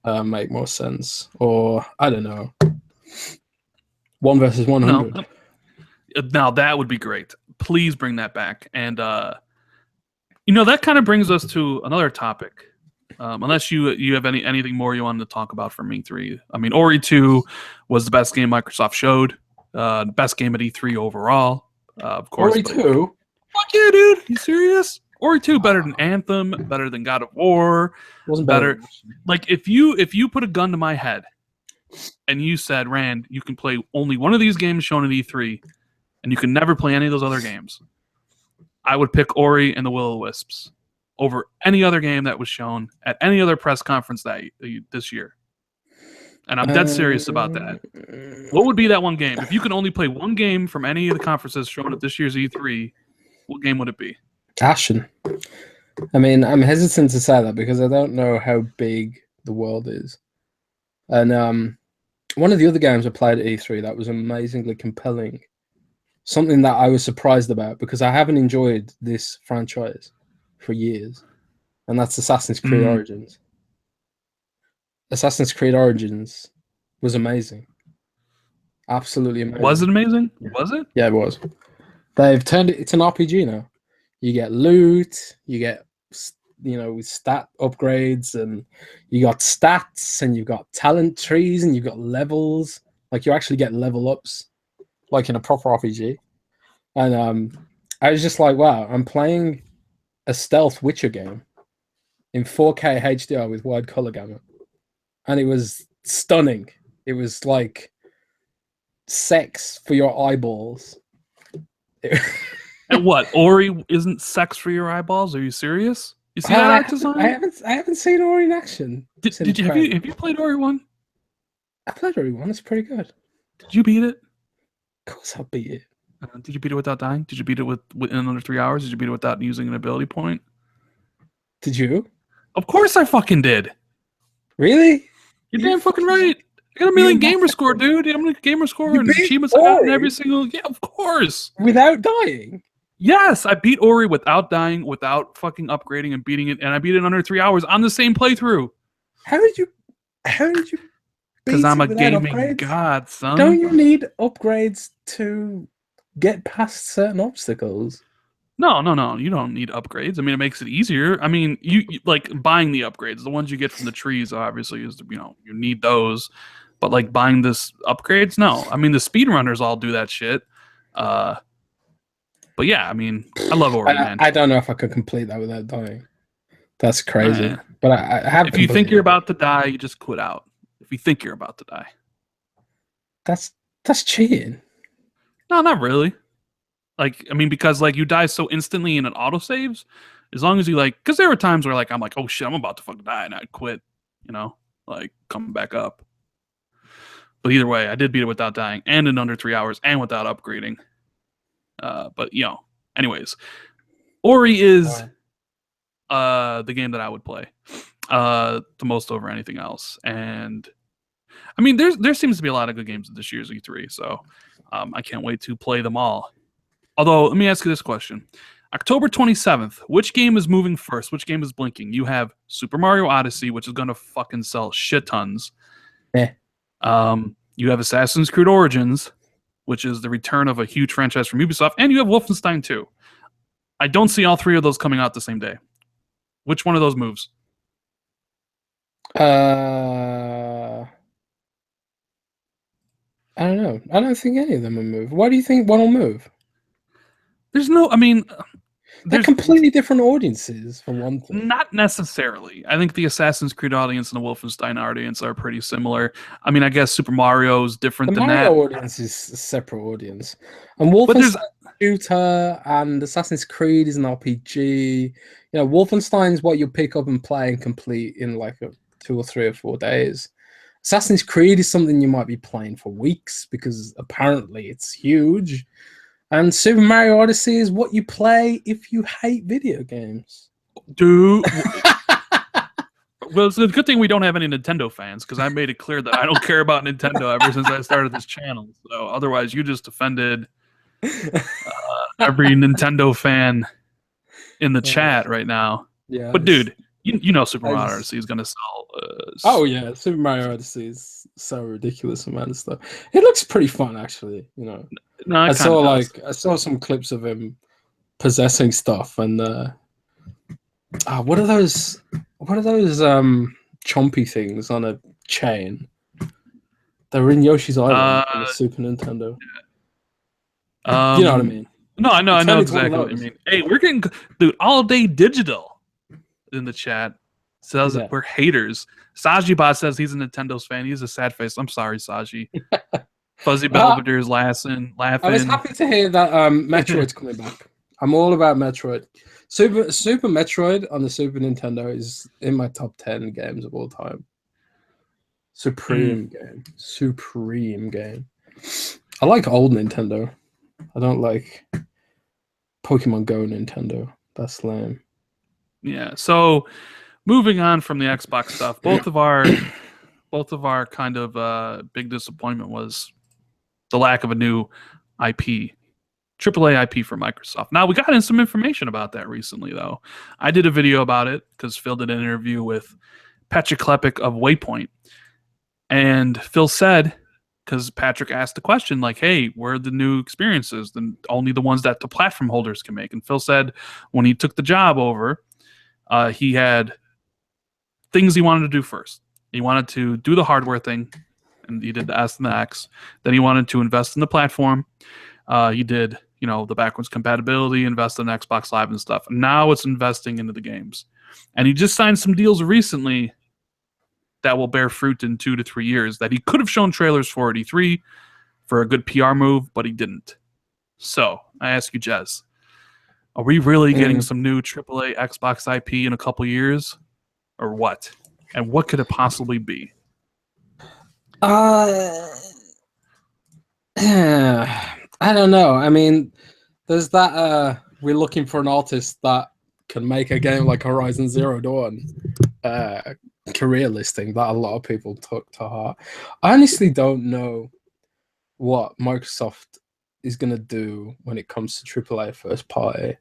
make more sense. Or, I don't know, 1 versus 100. No. Now, that would be great. Please bring that back. And, that kind of brings us to another topic. Unless you have anything more you wanted to talk about from E3. I mean, Ori 2 was the best game Microsoft showed. Best game at E3 overall, of course. Ori 2? Fuck yeah, dude! You serious? Ori 2 better than Anthem, better than God of War. Wasn't better. Like, if you put a gun to my head and you said, Rand, you can play only one of these games shown at E3, and you can never play any of those other games, I would pick Ori and the Will-O-Wisps over any other game that was shown at any other press conference this year. And I'm dead serious about that. What would be that one game? If you could only play one game from any of the conferences shown at this year's E3, what game would it be? Ashen. I mean, I'm hesitant to say that because I don't know how big the world is. And one of the other games I played at E3 that was amazingly compelling, something that I was surprised about because I haven't enjoyed this franchise for years, and that's Assassin's Creed Origins. Assassin's Creed Origins was amazing. Absolutely amazing. Was it amazing? Yeah. Was it? Yeah, it was. They've turned it's an RPG now. You get loot, you get, with stat upgrades, and you got stats, and you've got talent trees, and you've got levels. Like, you actually get level ups, like in a proper RPG. And I was just like, wow, I'm playing a stealth Witcher game in 4K HDR with wide color gamut. And it was stunning. It was like sex for your eyeballs. And what? Ori isn't sex for your eyeballs? Are you serious? You see that art design? I haven't seen Ori in action. Have you played Ori 1? I played Ori 1. It's pretty good. Did you beat it? Of course I beat it. Did you beat it without dying? Did you beat it in under 3 hours? Did you beat it without using an ability point? Did you? Of course I fucking did. Really? You're damn fucking right. I got a million gamer score, dude. I'm a gamer score and achievements I got in every single. Yeah, of course. Without dying? Yes, I beat Ori without dying, without fucking upgrading and beating it, and I beat it in under 3 hours on the same playthrough. How did you Because beat I'm it a without gaming upgrades? god, son. Don't you need upgrades to get past certain obstacles? No, you don't need upgrades. I mean, it makes it easier. I mean, you like buying the upgrades, the ones you get from the trees, obviously, is you need those. But like buying this upgrades, no. I mean, the speedrunners all do that shit. But yeah, I mean, I love Ori, man. I don't know if I could complete that without dying. That's crazy. But I have. If you think you're about to die, you just quit out. If you think you're about to die, that's cheating. No, not really. Like, I mean, because like you die so instantly and it autosaves, as long as you like, because there were times where like I'm like, oh shit, I'm about to fucking die, and I'd quit, like come back up. But either way, I did beat it without dying and in under 3 hours and without upgrading. But anyways, Ori is the game that I would play the most over anything else. And I mean, there seems to be a lot of good games at this year's E3, so I can't wait to play them all. Although, let me ask you this question. October 27th, which game is moving first? Which game is blinking? You have Super Mario Odyssey, which is going to fucking sell shit tons. You have Assassin's Creed Origins, which is the return of a huge franchise from Ubisoft, and you have Wolfenstein 2. I don't see all three of those coming out the same day. Which one of those moves? I don't know. I don't think any of them will move. Why do you think one will move? There's no, I mean... They're completely different audiences, for one thing. Not necessarily. I think the Assassin's Creed audience and the Wolfenstein audience are pretty similar. I mean, I guess Super Mario is different than that. The Mario audience is a separate audience. And Wolfenstein shooter and Assassin's Creed is an RPG. Wolfenstein is what you pick up and play and complete in like 2 or 3 or 4 days. Assassin's Creed is something you might be playing for weeks because apparently it's huge. And Super Mario Odyssey is what you play if you hate video games. Dude. Well, it's a good thing we don't have any Nintendo fans, because I made it clear that I don't care about Nintendo ever since I started this channel. So otherwise, you just offended every Nintendo fan in the chat right now. Yeah. But dude, you know Super Mario Odyssey is going to sell. Oh yeah, Super Mario Odyssey is so ridiculous amount of stuff. It looks pretty fun, actually. No, I saw some clips of him possessing stuff, and what are those chompy things on a chain? They were in Yoshi's Island on the Super Nintendo. You know what I mean? No, I know exactly what you mean. Hey, we're getting all day digital in the chat. Says that we're haters. Sajibot says he's a Nintendo's fan. He's a sad face. I'm sorry, Saji. Fuzzy Belvedere's laughing. I was happy to hear that Metroid's coming back. I'm all about Metroid. Super Metroid on the Super Nintendo is in my top 10 games of all time. Supreme game. I like old Nintendo. I don't like Pokemon Go Nintendo. That's lame. Yeah. So moving on from the Xbox stuff, both of our kind of big disappointment was the lack of a new IP, AAA IP for Microsoft. Now, we got in some information about that recently, though. I did a video about it because Phil did an interview with Patrick Klepek of Waypoint. And Phil said, because Patrick asked the question, like, hey, where are the new experiences? Then only the ones that the platform holders can make. And Phil said when he took the job over, he had things he wanted to do first. He wanted to do the hardware thing, and he did the S and the X. Then he wanted to invest in the platform. He did, the backwards compatibility, invest in Xbox Live and stuff. And now it's investing into the games. And he just signed some deals recently that will bear fruit in 2 to 3 years that he could have shown trailers for at E3 for a good PR move, but he didn't. So I ask you, Jez, are we really getting some new AAA Xbox IP in a couple years, or what? And what could it possibly be? I don't know. I mean, there's that we're looking for an artist that can make a game like Horizon Zero Dawn career listing that a lot of people took to heart. I honestly don't know what Microsoft is going to do when it comes to AAA first party.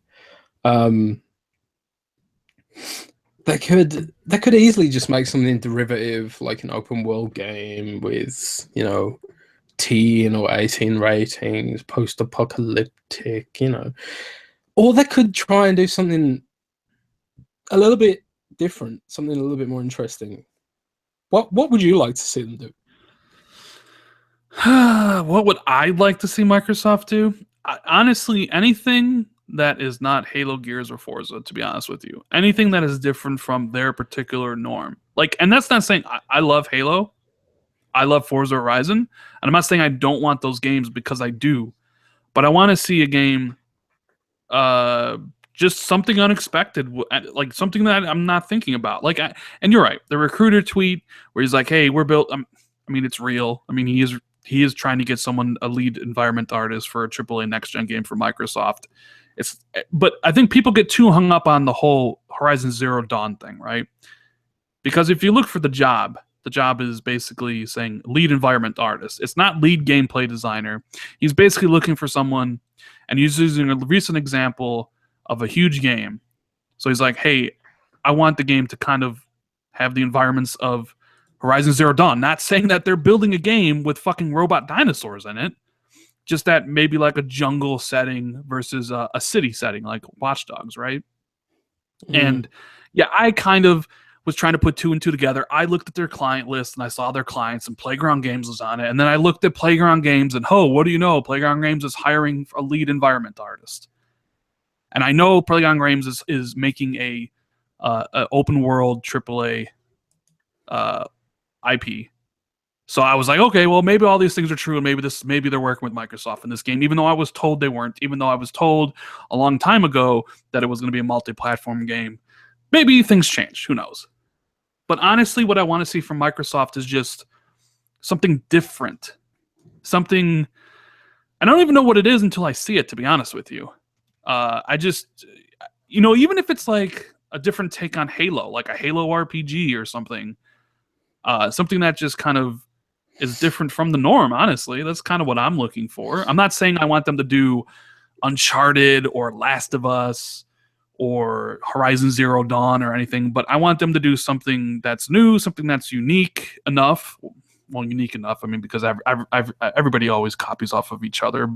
They could easily just make something derivative, like an open world game with, you know, teen or 18 ratings, post-apocalyptic, you know. Or they could try and do something a little bit different, something a little bit more interesting. What would you like to see them do? What would I like to see Microsoft do? Honestly, anything that is not Halo, Gears, or Forza, to be honest with you. Anything that is different from their particular norm. Like, and that's not saying I love Halo. I love Forza Horizon. And I'm not saying I don't want those games, because I do. But I want to see a game, just something unexpected, like something that I'm not thinking about. Like, and you're right. The recruiter tweet where he's like, "Hey, we're built." I mean, it's real. I mean, he is trying to get someone a lead environment artist for a AAA next gen game for Microsoft. But I think people get too hung up on the whole Horizon Zero Dawn thing, right? Because if you look for the job is basically saying lead environment artist. It's not lead gameplay designer. He's basically looking for someone, and he's using a recent example of a huge game. So he's like, hey, I want the game to kind of have the environments of Horizon Zero Dawn. Not saying that they're building a game with fucking robot dinosaurs in it. Just that maybe like a jungle setting versus a city setting, like Watch Dogs, right? And yeah, I kind of was trying to put two and two together. I looked at their client list and I saw their clients, and Playground Games was on it. And then I looked at Playground Games, and what do you know? Playground Games is hiring a lead environment artist. And I know Playground Games is making a open world AAA IP. So I was like, okay, well, maybe all these things are true, and maybe they're working with Microsoft in this game, even though I was told they weren't, even though I was told a long time ago that it was going to be a multi-platform game. Maybe things change. Who knows? But honestly, what I want to see from Microsoft is just something different. Something, I don't even know what it is until I see it, to be honest with you. I just, you know, even if it's like a different take on Halo, like a Halo RPG or something, something that just kind of is different from the norm, honestly. That's kind of what I'm looking for. I'm not saying I want them to do Uncharted or Last of Us or Horizon Zero Dawn or anything, but I want them to do something that's new, something that's unique enough. Well, unique enough, I mean, because everybody always copies off of each other,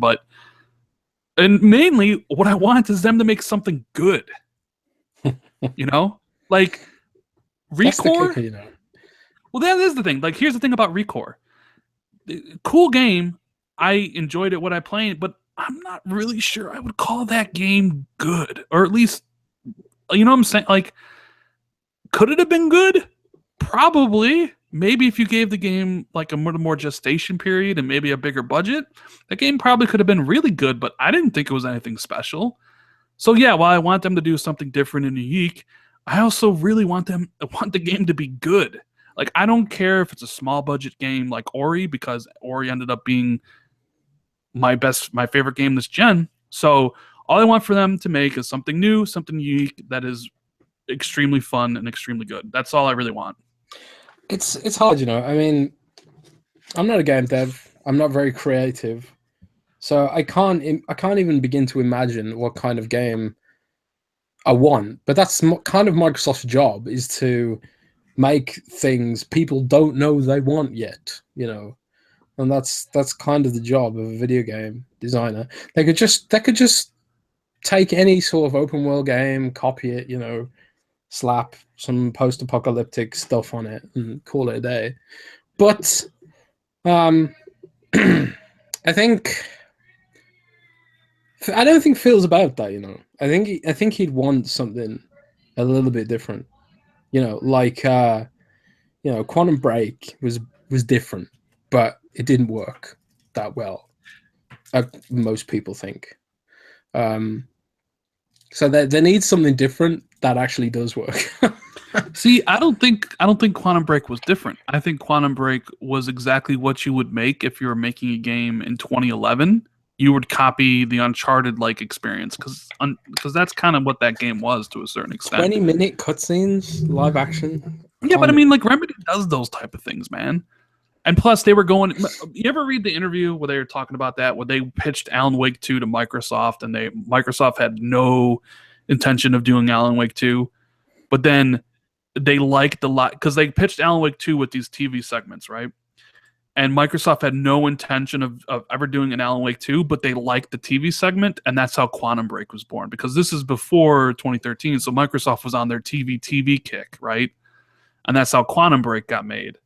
and mainly what I want is them to make something good. You know? Like, Recore? Kicker, you know. Well, that is the thing. Like, here's the thing about Recore. Cool game. I enjoyed it when I played, but I'm not really sure I would call that game good. Or at least, you know what I'm saying? Like, could it have been good? Probably. Maybe if you gave the game like a more gestation period and maybe a bigger budget, the game probably could have been really good, but I didn't think it was anything special. So yeah, while I want them to do something different and unique, I also really want the game to be good. Like, I don't care if it's a small budget game like Ori, because Ori ended up being my favorite game this gen. So all I want for them to make is something new, something unique that is extremely fun and extremely good. That's all I really want. It's hard, you know. I mean, I'm not a game dev. I'm not very creative, so I can't even begin to imagine what kind of game I want. But that's kind of Microsoft's job, is to make things people don't know they want yet, you know. And that's kind of the job of a video game designer. They could just take any sort of open world game, copy it, you know, slap some post-apocalyptic stuff on it and call it a day. But I don't think Phil's about that, you know. I think he'd want something a little bit different. You know, like you know, Quantum Break was different, but it didn't work that well. Most people think. So there needs something different that actually does work. See, I don't think Quantum Break was different. I think Quantum Break was exactly what you would make if you were making a game in 2011. You would copy the Uncharted-like experience, because that's kind of what that game was to a certain extent. 20-minute cutscenes, live action. Yeah, but I mean, like, Remedy does those type of things, man. And plus, they were going. You ever read the interview where they were talking about that? Where they pitched Alan Wake 2 to Microsoft, and Microsoft had no intention of doing Alan Wake 2, but then they liked a lot because they pitched Alan Wake 2 with these TV segments, right? And Microsoft had no intention of ever doing an Alan Wake 2, but they liked the TV segment, and that's how Quantum Break was born. Because this is before 2013, so Microsoft was on their TV kick, right? And that's how Quantum Break got made.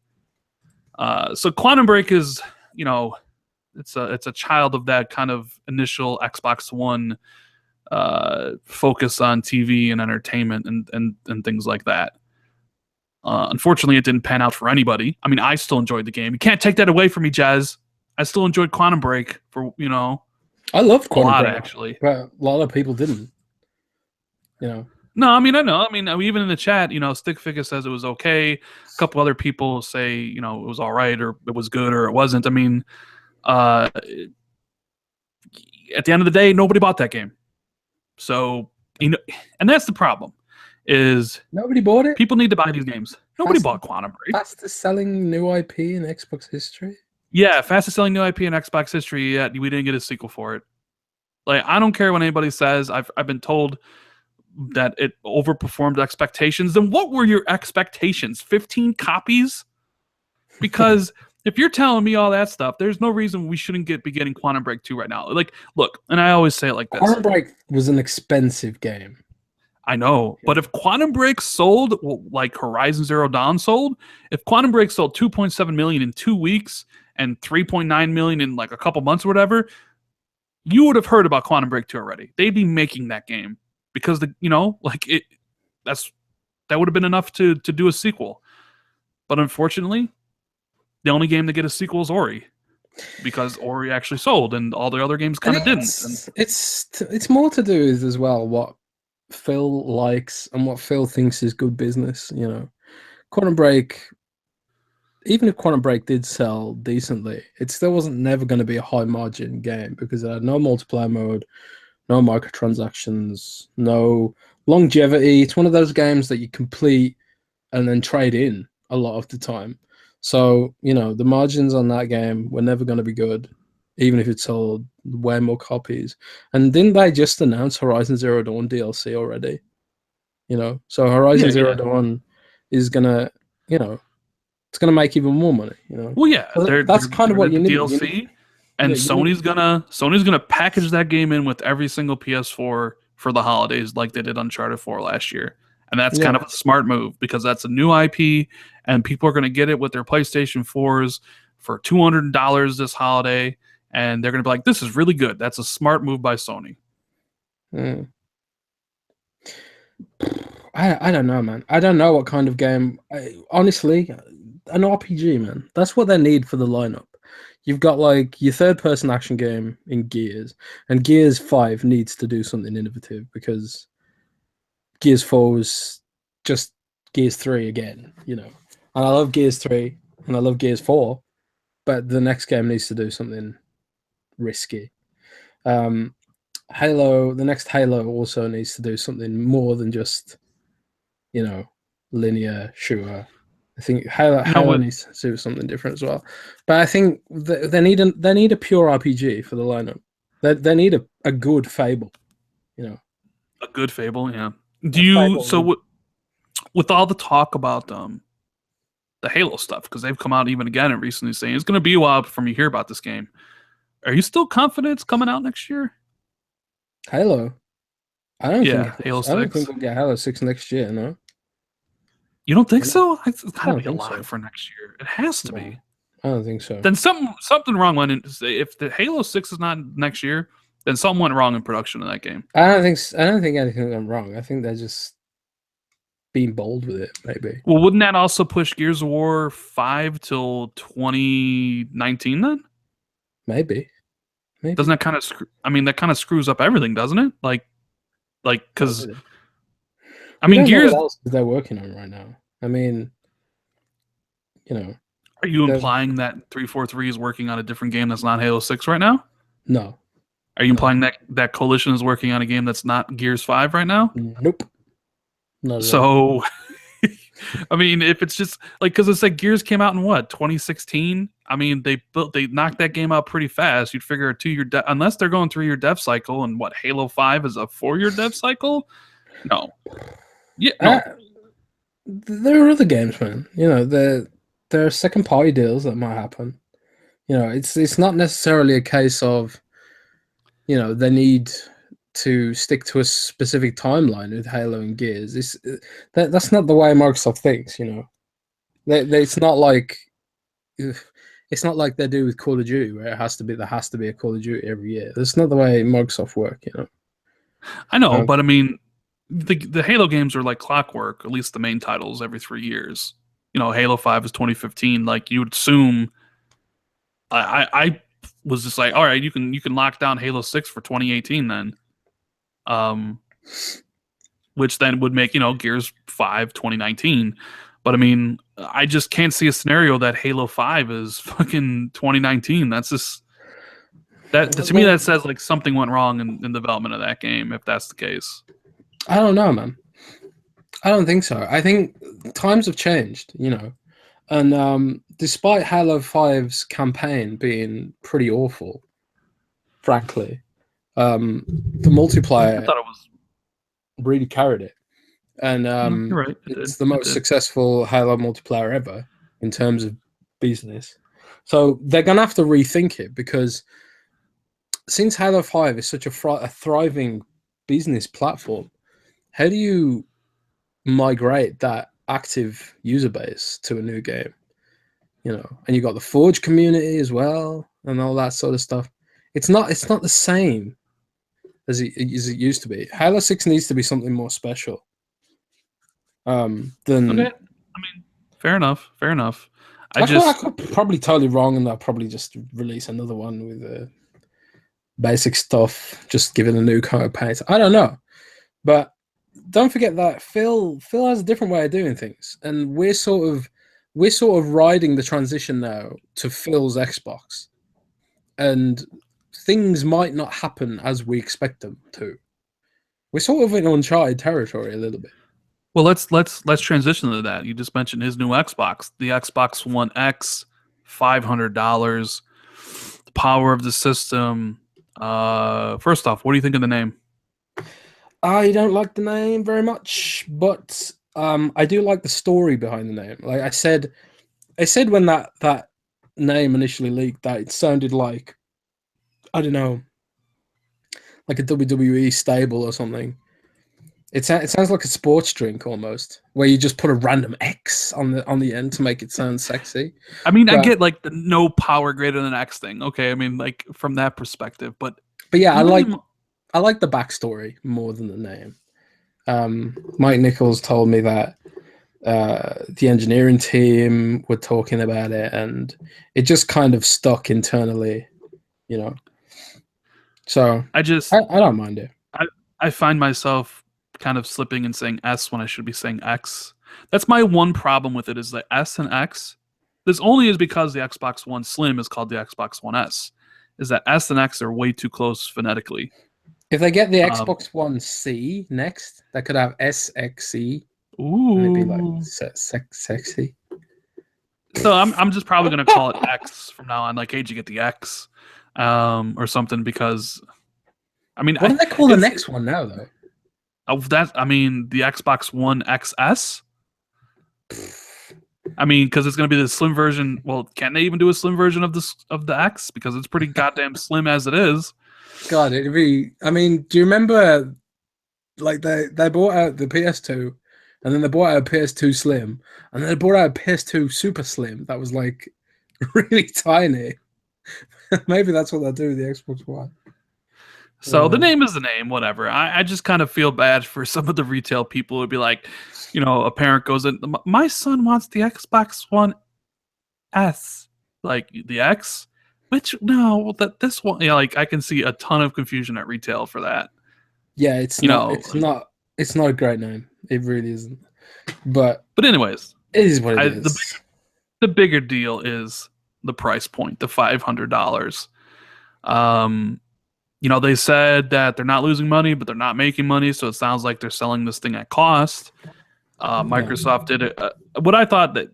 So Quantum Break is, it's a child of that kind of initial Xbox One focus on TV and entertainment and things like that. Unfortunately, it didn't pan out for anybody. I mean, I still enjoyed the game. You can't take that away from me, Jazz. I still enjoyed Quantum Break for, I loved Quantum Break, actually. but a lot of people didn't. No, I mean, I know. I mean, even in the chat, Stick Figure says it was okay. A couple other people say, it was all right, or it was good, or it wasn't. I mean, at the end of the day, nobody bought that game. So, and that's the problem. Is nobody bought it? People need to buy these games. Nobody bought Quantum Break. Fastest selling new IP in Xbox history? Yeah, fastest selling new IP in Xbox history, yet we didn't get a sequel for it. Like, I don't care what anybody says. I've been told that it overperformed expectations. Then what were your expectations? 15 copies? Because if you're telling me all that stuff, there's no reason we shouldn't be getting Quantum Break 2 right now. Like, look, and I always say it like this. Quantum Break was an expensive game. I know, but if Quantum Break sold like Horizon Zero Dawn sold, if Quantum Break sold 2.7 million in 2 weeks and 3.9 million in like a couple months or whatever, you would have heard about Quantum Break 2 already. They'd be making that game because that would have been enough to do a sequel. But unfortunately, the only game to get a sequel is Ori, because Ori actually sold and all the other games kind of didn't. And it's more to do with as well what Phil likes and what Phil thinks is good business. Quantum Break, even if Quantum Break did sell decently, it still wasn't never going to be a high margin game because it had no multiplayer mode, no microtransactions, no longevity. It's one of those games that you complete and then trade in a lot of the time. So, the margins on that game were never going to be good, even if it sold way more copies. And didn't they just announce Horizon Zero Dawn DLC already? So Horizon Zero Dawn is gonna, it's gonna make even more money. Well, yeah, that's kind of what you need. DLC, and Sony's gonna package that game in with every single PS4 for the holidays, like they did Uncharted 4 last year. And that's kind of a smart move because that's a new IP, and people are gonna get it with their PlayStation 4s for $200 this holiday. And they're going to be like, this is really good. That's a smart move by Sony. I don't know, man. I don't know what kind of game. Honestly, an RPG, man. That's what they need for the lineup. You've got like your third-person action game in Gears, and Gears 5 needs to do something innovative because Gears 4 was just Gears 3 again, And I love Gears 3 and I love Gears 4, but the next game needs to do something risky. Halo, the next Halo also needs to do something more than just, linear shooter. I think Halo needs to do something different as well. But I think they need a pure RPG for the lineup. They need a good Fable, A good Fable, yeah. With all the talk about the Halo stuff, because they've come out even again and recently saying it's going to be a while before you hear about this game. Are you still confident it's coming out next year? Halo? I don't think Halo 6. I don't think we'll get Halo 6 next year, no? You don't think so? It's got to be a lot for next year. It has to be. I don't think so. Then something wrong went in. If the Halo 6 is not next year, then something went wrong in production of that game. I don't think anything went wrong. I think they're just being bold with it, maybe. Well, wouldn't that also push Gears of War 5 till 2019 then? Maybe. Doesn't that kind of that kind of screws up everything, doesn't it? Like because Gears. What else they're working on right now? Are you implying that 343 is working on a different game that's not Halo 6 right now? No. Are you implying that Coalition is working on a game that's not Gears 5 right now? Nope. So I mean, if it's just like because it's like Gears came out in what 2016. I mean, they knocked that game out pretty fast. You'd figure a 2-year unless they're going 3-year dev cycle, and what Halo 5 is a 4-year dev cycle. No, yeah, no. There are other games, man. You know, there are second party deals that might happen. You know, it's not necessarily a case of, you know, they need to stick to a specific timeline with Halo and Gears. That's not the way Microsoft thinks. You know, it's not like they do with Call of Duty, where there has to be a Call of Duty every year. That's not the way Microsoft work. You know, I know, but I mean, the Halo games are like clockwork. At least the main titles every 3 years. You know, Halo 5 is 2015. Like you would assume. I was just like, all right, you can lock down Halo 6 for 2018 then. Which then would make, you know, Gears 5 2019. But I mean, I just can't see a scenario that Halo 5 is fucking 2019. That's just to me that says like something went wrong in development of that game if that's the case. I don't know, man. I don't think so. I think times have changed, you know. And despite Halo 5's campaign being pretty awful, frankly, the multiplayer I thought it was really carried it. And you're right. it's the most successful Halo multiplayer ever in terms of business. So they're going to have to rethink it, because since Halo 5 is such a thriving business platform, how do you migrate that active user base to a new game? You know, and you got the Forge community as well and all that sort of stuff. It's not the same as it used to be. Halo 6 needs to be something more special. Than okay. I mean, fair enough. I could probably totally wrong, and I'll probably just release another one with basic stuff, just give it a new coat of paint. I don't know, but don't forget that Phil has a different way of doing things, and we're sort of riding the transition now to Phil's Xbox, and things might not happen as we expect them to. We're sort of in uncharted territory a little bit. Well, let's transition to that. You just mentioned his new Xbox, the Xbox One X, $500. The power of the system. First off, what do you think of the name? I don't like the name very much, but I do like the story behind the name. Like I said when that name initially leaked, that it sounded like, I don't know, like a WWE stable or something. It sounds like a sports drink almost, where you just put a random X on the end to make it sound sexy. I mean, I get like the no power greater than X thing. Okay, I mean, like from that perspective, but yeah, I like the backstory more than the name. Mike Nichols told me that the engineering team were talking about it, and it just kind of stuck internally, you know. So I don't mind it. I find myself kind of slipping and saying S when I should be saying X. That's my one problem with it, is the S and X. This only is because the Xbox One Slim is called the Xbox One S. Is that S and X are way too close phonetically. If they get the Xbox One C next, that could have SXC. Ooh, maybe like sexy. So I'm just probably gonna call it X from now on. Like, hey, did you get the X, or something? Because I mean, what do they call the next one now, though? I mean, the Xbox One XS. I mean, because it's going to be the slim version. Well, can they even do a slim version of the X? Because it's pretty goddamn slim as it is. God, it'd be. I mean, do you remember? Like they brought out the PS2, and then they brought out a PS2 Slim, and then they brought out a PS2 Super Slim that was like really tiny. Maybe that's what they'll do with the Xbox One. So the name is the name, whatever. I just kind of feel bad for some of the retail people who'd be like, you know, a parent goes in, my son wants the Xbox One S, like the X, which no, that this one, yeah, like I can see a ton of confusion at retail for that. Yeah, it's not a great name. It really isn't. But anyways, it is what it is. The bigger deal is the price point, the $500. You know, they said that they're not losing money, but they're not making money. So it sounds like they're selling this thing at cost. Microsoft did it. What I thought that,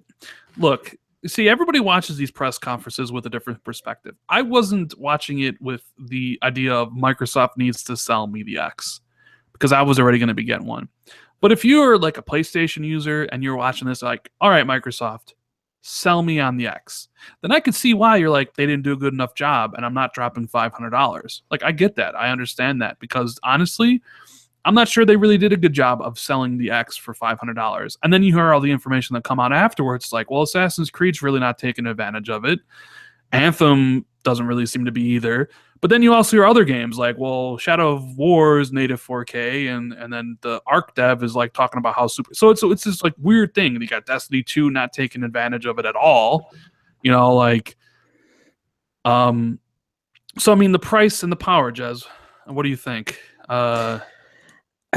look, see, everybody watches these press conferences with a different perspective. I wasn't watching it with the idea of Microsoft needs to sell me the X because I was already going to be getting one. But if you're like a PlayStation user and you're watching this, like, all right, Microsoft, sell me on the X, then I could see why you're like, they didn't do a good enough job and I'm not dropping $500. Like, I get that. I understand that because honestly, I'm not sure they really did a good job of selling the X for $500. And then you hear all the information that come out afterwards. It's like, well, Assassin's Creed's really not taking advantage of it. Anthem doesn't really seem to be either. But then you also hear other games like, well, Shadow of War is native 4K, and then the Arc dev is like talking about how super. So it's this like weird thing. You got Destiny 2 not taking advantage of it at all. You know, like, so I mean, the price and the power, Jez. What do you think? I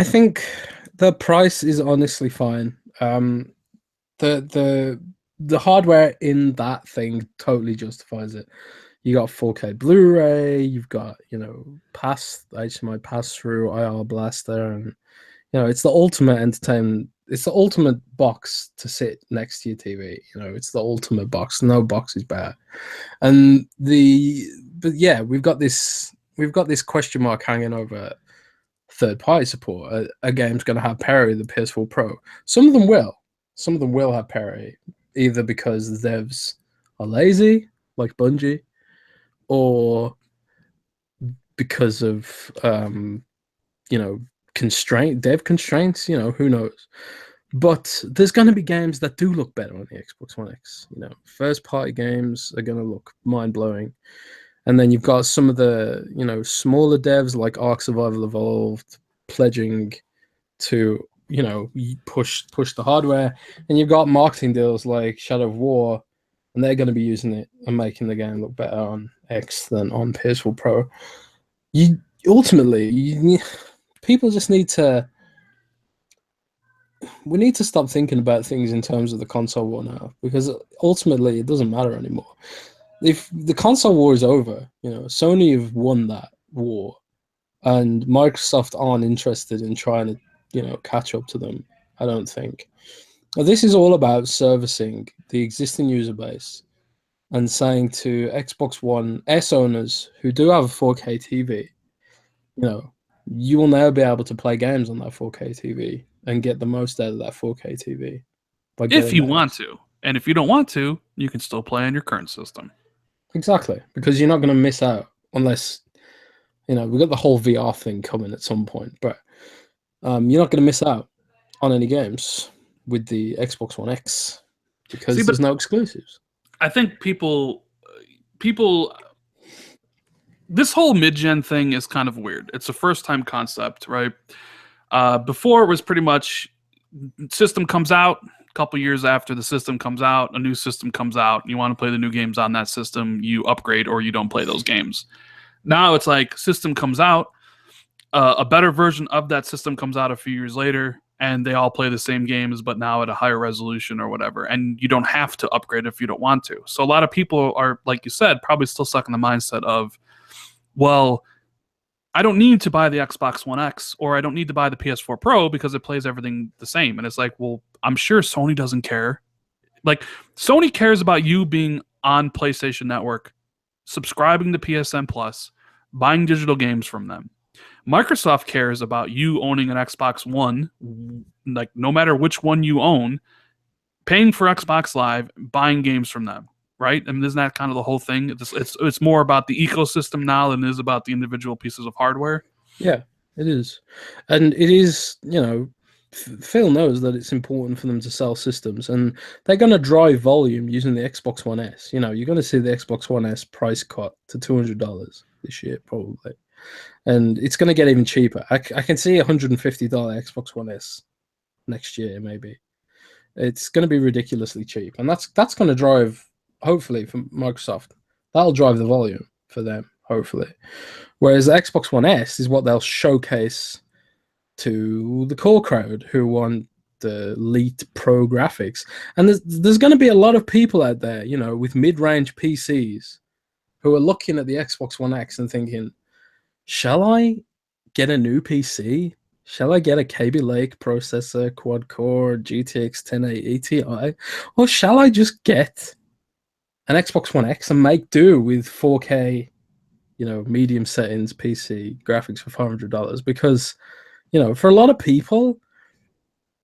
think the price is honestly fine. The hardware in that thing totally justifies it. You got 4K Blu-ray, you've got, HDMI pass-through, IR blaster, and it's the ultimate entertainment. It's the ultimate box to sit next to your TV. It's the ultimate box. No box is better. But yeah, we've got this question mark hanging over third-party support. A game's going to have parity with the PS4 Pro. Some of them will have parity, either because the devs are lazy, like Bungie, or because of dev constraints. Who knows? But there's going to be games that do look better on the Xbox One X. First-party games are going to look mind-blowing. And then you've got some of the, smaller devs like Ark Survival Evolved pledging to, push the hardware. And you've got marketing deals like Shadow of War, and they're going to be using it and making the game look better on X than on PS4 Pro. People just need to. We need to stop thinking about things in terms of the console war now, because ultimately it doesn't matter anymore. If the console war is over, Sony have won that war, and Microsoft aren't interested in trying to, catch up to them. I don't think. Now, this is all about servicing the existing user base and saying to Xbox One S owners who do have a 4K TV, you will now be able to play games on that 4K TV and get the most out of that 4K TV. If you want to. And if you don't want to, you can still play on your current system. Exactly, because you're not going to miss out unless, we've got the whole VR thing coming at some point, but you're not going to miss out on any games with the Xbox One X because there's no exclusives. I think people, this whole mid-gen thing is kind of weird. It's a first-time concept, right? Before it was pretty much system comes out, couple years after the system comes out, a new system comes out, you want to play the new games on that system, you upgrade or you don't play those games. Now it's like system comes out, a better version of that system comes out a few years later, and they all play the same games, but now at a higher resolution or whatever, and you don't have to upgrade if you don't want to. So a lot of people are, like you said, probably still stuck in the mindset of, well, I don't need to buy the Xbox One X, or I don't need to buy the PS4 Pro because it plays everything the same. And it's like, well, I'm sure Sony doesn't care. Like, Sony cares about you being on PlayStation Network, subscribing to PSN Plus, buying digital games from them. Microsoft cares about you owning an Xbox One, like no matter which one you own, paying for Xbox Live, buying games from them. Right? I mean, isn't that kind of the whole thing? It's more about the ecosystem now than it is about the individual pieces of hardware. Yeah, it is. And it is, Phil knows that it's important for them to sell systems, and they're going to drive volume using the Xbox One S. You're going to see the Xbox One S price cut to $200 this year, probably. And it's going to get even cheaper. I can see $150 Xbox One S next year, maybe. It's going to be ridiculously cheap. And that's going to drive, hopefully, for Microsoft, that'll drive the volume for them, hopefully. Whereas the Xbox One S is what they'll showcase to the core crowd who want the elite pro graphics. And there's going to be a lot of people out there, with mid-range PCs who are looking at the Xbox One X and thinking, shall I get a new PC? Shall I get a Kaby Lake processor, quad-core, GTX 1080 Ti, or shall I just get an Xbox One X and make do with 4K, medium settings PC graphics for $500? Because, for a lot of people,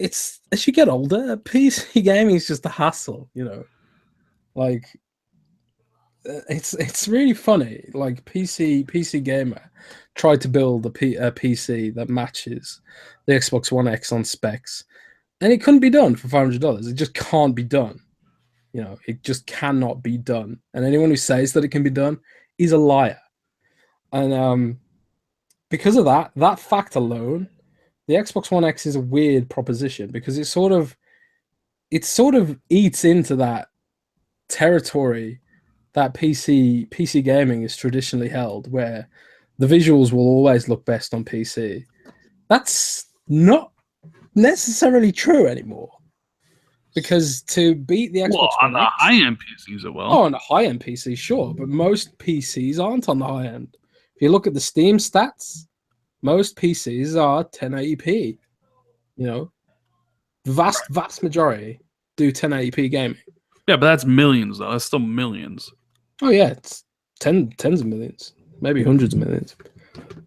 it's as you get older, PC gaming is just a hassle. Like it's really funny. Like PC gamer tried to build a PC that matches the Xbox One X on specs, and it couldn't be done for $500. It just can't be done. It just cannot be done. And anyone who says that it can be done is a liar. And because of that fact alone, the Xbox One X is a weird proposition because it sort of eats into that territory that PC gaming is traditionally held, where the visuals will always look best on PC. That's not necessarily true anymore. Because to beat the Xbox on One the X, high-end PCs, it will. Oh, on a high-end PC, sure, but most PCs aren't on the high end. If you look at the Steam stats, most PCs are 1080p. Vast majority do 1080p gaming. Yeah, but that's millions, though. That's still millions. Oh yeah, it's tens of millions, maybe hundreds of millions.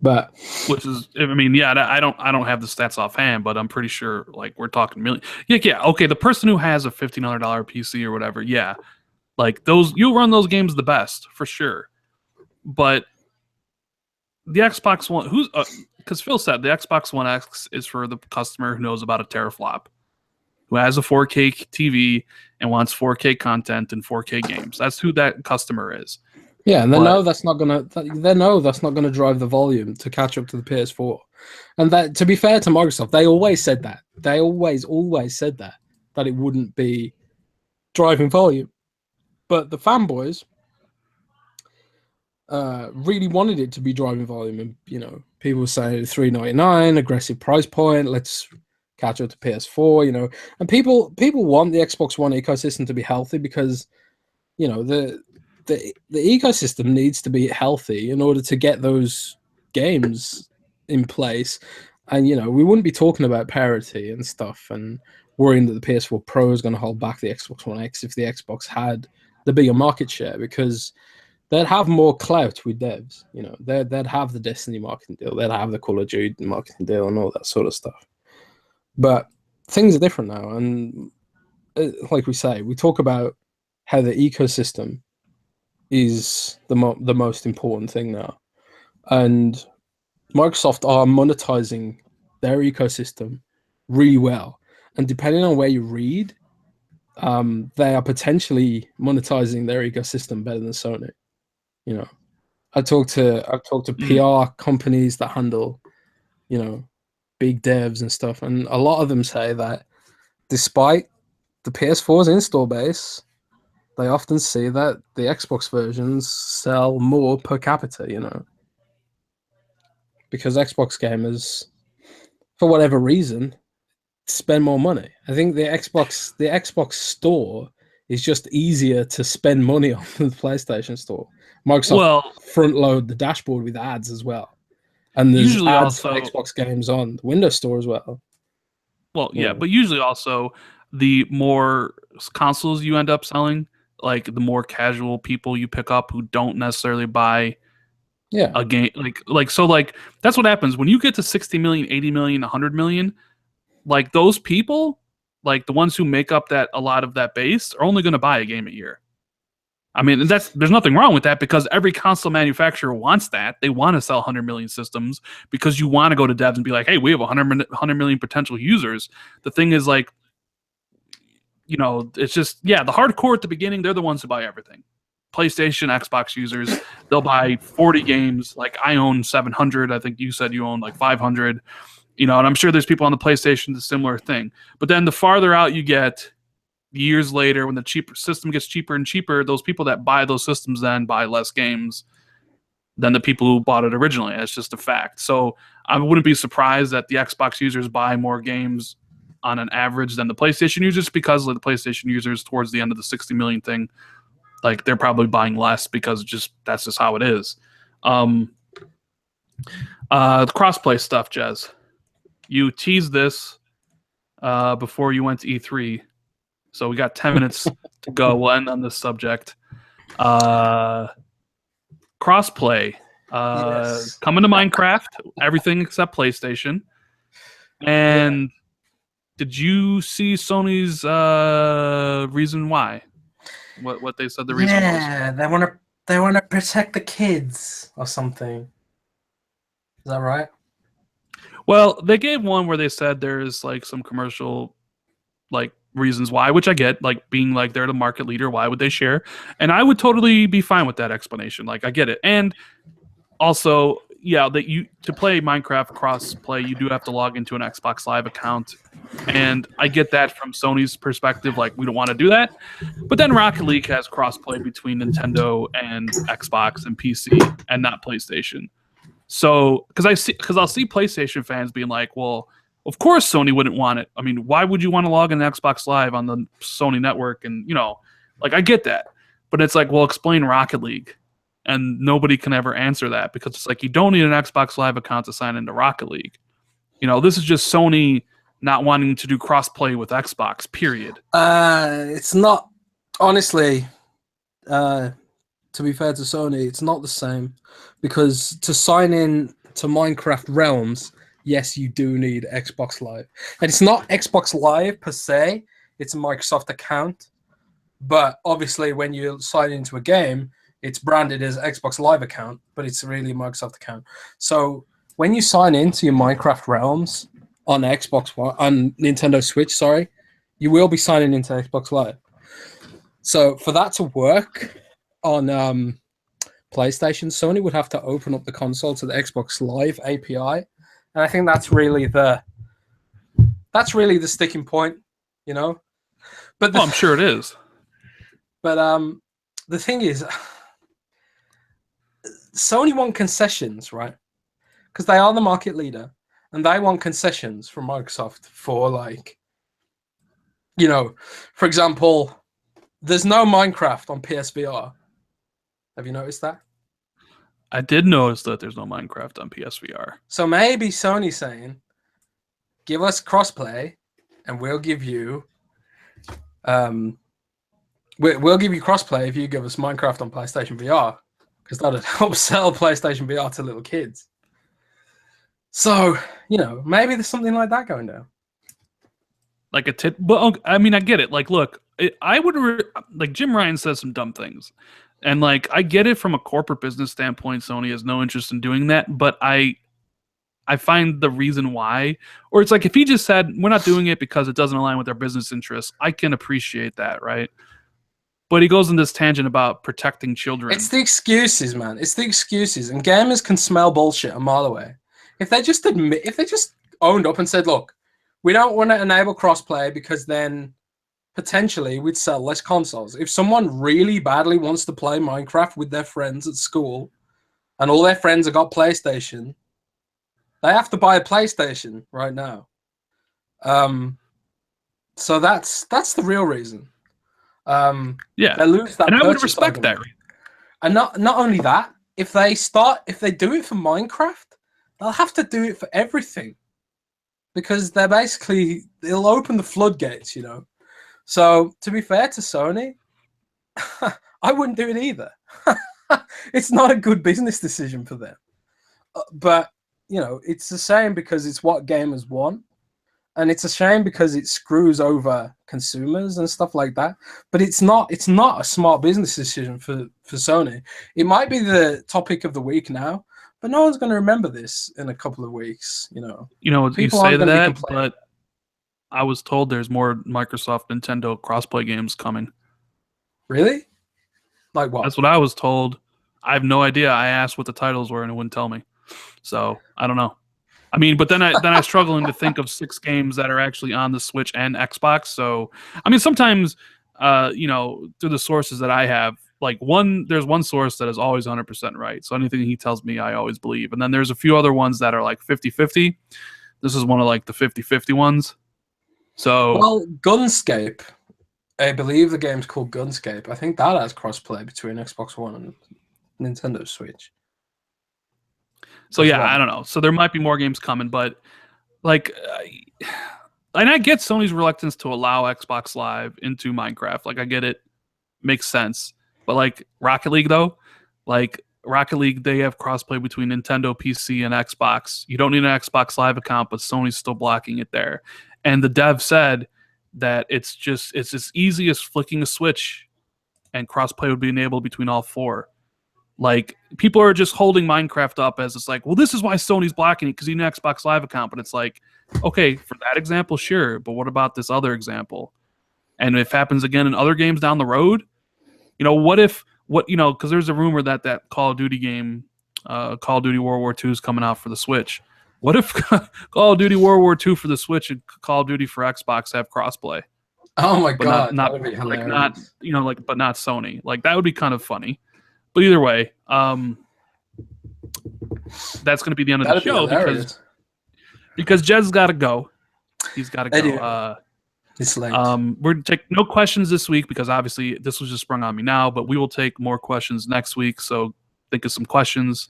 But which is, I mean, yeah, I don't have the stats offhand, but I'm pretty sure like we're talking million. Yeah. Okay, the person who has a $1,500 PC or whatever, yeah, like those, you'll run those games the best for sure. But the Xbox One, because Phil said the Xbox One X is for the customer who knows about a teraflop, who has a 4K TV and wants 4K content and 4K games. That's who that customer is. Yeah, and they know that's not gonna drive the volume to catch up to the PS4. And that, to be fair to Microsoft, they always said that. They always said that it wouldn't be driving volume. But the fanboys really wanted it to be driving volume, and people were saying $399, aggressive price point, let's catch up to PS4, and people want the Xbox One ecosystem to be healthy because the ecosystem needs to be healthy in order to get those games in place. And we wouldn't be talking about parity and stuff and worrying that the PS4 Pro is going to hold back the Xbox One X if the Xbox had the bigger market share, because they'd have more clout with devs. They'd have the Destiny marketing deal, they'd have the Call of Duty marketing deal and all that sort of stuff. But things are different now, and like we say, we talk about how the ecosystem is the most important thing now, and Microsoft are monetizing their ecosystem really well, and depending on where you read, they are potentially monetizing their ecosystem better than Sony. I've talked to PR companies that handle big devs and stuff, and a lot of them say that despite the PS4's install base, they often see that the Xbox versions sell more per capita, because Xbox gamers, for whatever reason, spend more money. I think the Xbox store is just easier to spend money on than the PlayStation store. Microsoft front load the dashboard with ads as well, and there's usually ads also, for Xbox games on the Windows Store as well. Well, yeah, but usually also the more consoles you end up selling, like the more casual people you pick up who don't necessarily buy a game, like that's what happens when you get to 60 million, 80 million, 100 million. Like those people, like the ones who make up a lot of that base, are only going to buy a game a year. I mean, there's nothing wrong with that, because every console manufacturer wants that. They want to sell 100 million systems because you want to go to devs and be like, hey, we have 100 million potential users. The thing is, like, it's just, the hardcore at the beginning, they're the ones who buy everything. PlayStation, Xbox users, they'll buy 40 games. Like, I own 700. I think you said you own like 500. And I'm sure there's people on the PlayStation, the similar thing. But then the farther out you get, years later, when the cheaper system gets cheaper and cheaper, those people that buy those systems then buy less games than the people who bought it originally. That's just a fact. So I wouldn't be surprised that the Xbox users buy more games on an average than the PlayStation users, because the PlayStation users towards the end of the 60 million thing, like they're probably buying less because that's just how it is. The crossplay stuff, Jez. you teased this before you went to E3, so we got 10 minutes to go. We'll end on this subject. Crossplay. Yes. Coming to Minecraft, everything except PlayStation. And did you see Sony's reason why? What they said the reason was? Yeah, they wanna protect the kids or something. Is that right? Well, they gave one where they said there's like some commercial like reasons why, which I get, like being like they're the market leader, why would they share? And I would totally be fine with that explanation. Like I get it. And also, yeah, that you to play Minecraft cross-play, you do have to log into an Xbox Live account. And I get that from Sony's perspective, like we don't want to do that. But then Rocket League has cross-play between Nintendo and Xbox and PC and not PlayStation. So, because I'll see PlayStation fans being like, "Well, of course Sony wouldn't want it. I mean, why would you want to log in Xbox Live on the Sony network?" And like I get that, but it's like, well, explain Rocket League, and nobody can ever answer that because it's like you don't need an Xbox Live account to sign into Rocket League. This is just Sony not wanting to do crossplay with Xbox. Period. It's not honestly. To be fair to Sony, it's not the same because to sign in to Minecraft Realms, yes, you do need Xbox Live. And it's not Xbox Live per se, it's a Microsoft account. But obviously, when you sign into a game, it's branded as Xbox Live account, but it's really a Microsoft account. So when you sign into your Minecraft Realms on Nintendo Switch, you will be signing into Xbox Live. So for that to work on PlayStation, Sony would have to open up the console to the Xbox Live API, and I think that's really the sticking point, But I'm sure it is. But the thing is, Sony want concessions, right? Because they are the market leader, and they want concessions from Microsoft for for example, there's no Minecraft on PSVR. Have you noticed that? I did notice that there's no Minecraft on PSVR. So maybe Sony's saying, give us crossplay, and we'll give you we'll give you crossplay if you give us Minecraft on PlayStation VR, because that'd help sell PlayStation VR to little kids. So, maybe there's something like that going down. Like but I mean, I get it. Like, look, I would like Jim Ryan says some dumb things. And like I get it from a corporate business standpoint, Sony has no interest in doing that, but I find the reason why, or it's like if he just said we're not doing it because it doesn't align with our business interests, I can appreciate that, right? But he goes in this tangent about protecting children. It's the excuses, man. It's the excuses, and gamers can smell bullshit a mile away. If they just owned up and said, "Look, we don't want to enable crossplay because then potentially we'd sell less consoles." If someone really badly wants to play Minecraft with their friends at school and all their friends have got PlayStation, they have to buy a PlayStation right now. So that's the real reason. Yeah. They lose that, and I would respect argument. that. And not only that, if they do it for Minecraft, they'll have to do it for everything. Because they'll open the floodgates, So, to be fair to Sony, I wouldn't do it either. It's not a good business decision for them. But, it's a shame because it's what gamers want. And it's a shame because it screws over consumers and stuff like that. But it's not a smart business decision for Sony. It might be the topic of the week now, but no one's going to remember this in a couple of weeks, You say that, but I was told there's more Microsoft Nintendo crossplay games coming. Really? Like what? That's what I was told. I have no idea. I asked what the titles were and it wouldn't tell me. So I don't know. I mean, but then I struggling to think of 6 games that are actually on the Switch and Xbox. So I mean, sometimes through the sources that I have, like there's one source that is always 100% right. So anything he tells me, I always believe. And then there's a few other ones that are like 50-50. This is one of like the 50-50 ones. So well, Gunscape, I believe the game's called Gunscape. I think that has crossplay between Xbox One and Nintendo Switch. So yeah, I don't know. So there might be more games coming, but like, and I get Sony's reluctance to allow Xbox Live into Minecraft. Like, I get it, makes sense. But like Rocket League, though, like Rocket League, they have crossplay between Nintendo, PC, and Xbox. You don't need an Xbox Live account, but Sony's still blocking it there. And the dev said that it's as easy as flicking a switch, and crossplay would be enabled between all four. Like, people are just holding Minecraft up as it's like, well, this is why Sony's blocking it, because you need an Xbox Live account. But it's like, okay, for that example, sure, but what about this other example? And if it happens again in other games down the road, because there's a rumor that Call of Duty game, Call of Duty World War II, is coming out for the Switch. What if Call of Duty World War II for the Switch and Call of Duty for Xbox have crossplay? Oh my But god, not that would be like hilarious. but not Sony. Like, that would be kind of funny. But either way, that's going to be the end of the That'd be show hilarious. because Jed's got to go. He's got to I go. do. It's late. We're going to take no questions this week because obviously this was just sprung on me now, but we will take more questions next week. So think of some questions.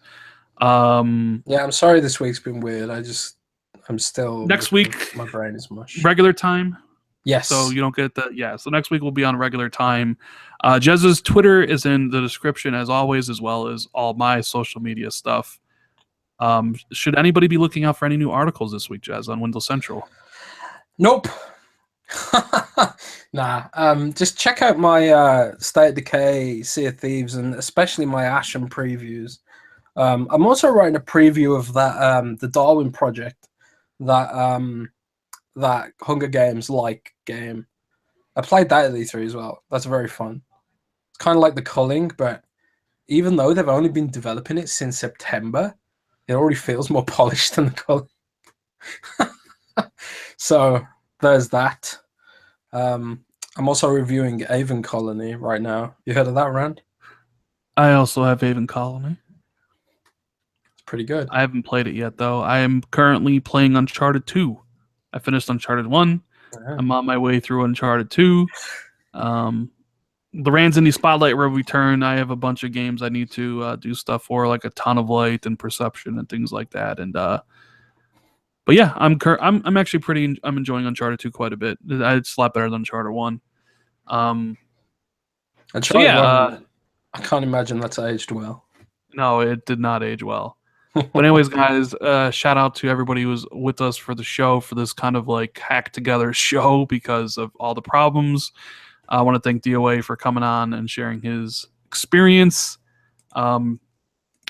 Yeah, I'm sorry this week's been weird. I'm still Next week, my brain is mush. regular time. Yes. So you don't get so next week we'll be on regular time. Jez's Twitter is in the description as always, as well as all my social media stuff. Should anybody be looking out for any new articles this week, Jez, on Windows Central? Nope. Nah. Just check out my State of Decay, Sea of Thieves, and especially my Ashen previews. I'm also writing a preview of that the Darwin Project, that Hunger Games like game. I played that at E3 as well. That's very fun. It's kind of like the Culling, but even though they've only been developing it since September, it already feels more polished than the Culling. So there's that. I'm also reviewing Avon Colony right now. You heard of that, Rand? I also have Avon Colony. It's pretty good. I haven't played it yet, though. I am currently playing Uncharted 2. I finished Uncharted 1. Yeah. I'm on my way through Uncharted 2. The Rand's Indie Spotlight will return. I have a bunch of games I need to do stuff for, like a Ton of Light and Perception and things like that. And but yeah, I'm actually I'm enjoying Uncharted 2 quite a bit. It's a lot better than Uncharted 1. Uncharted 1, I can't imagine that's aged well. No, it did not age well. But anyways, guys, shout out to everybody who was with us for the show, for this kind of like hacked together show because of all the problems. I want to thank DOA for coming on and sharing his experience.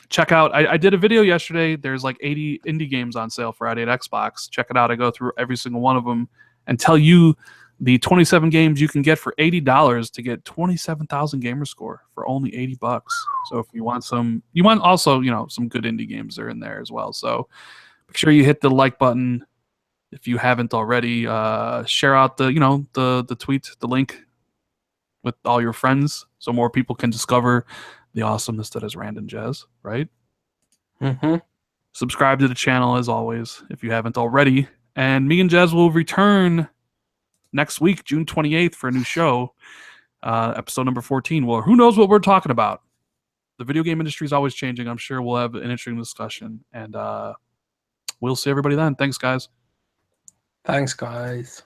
Check out, I did a video yesterday. There's like 80 indie games on sale Friday at Xbox. Check it out. I go through every single one of them and tell you the 27 games you can get for $80 to get 27,000 gamer score for only $80. So if you want also, some good indie games are in there as well. So make sure you hit the like button if you haven't already. Share out the tweet, the link with all your friends so more people can discover the awesomeness that is Rand and Jez, right? Mm-hmm. Subscribe to the channel as always if you haven't already. And me and Jez will return next week, June 28th, for a new show, episode number 14. Well, who knows what we're talking about? The video game industry is always changing. I'm sure we'll have an interesting discussion. And we'll see everybody then. Thanks, guys. Thanks, guys.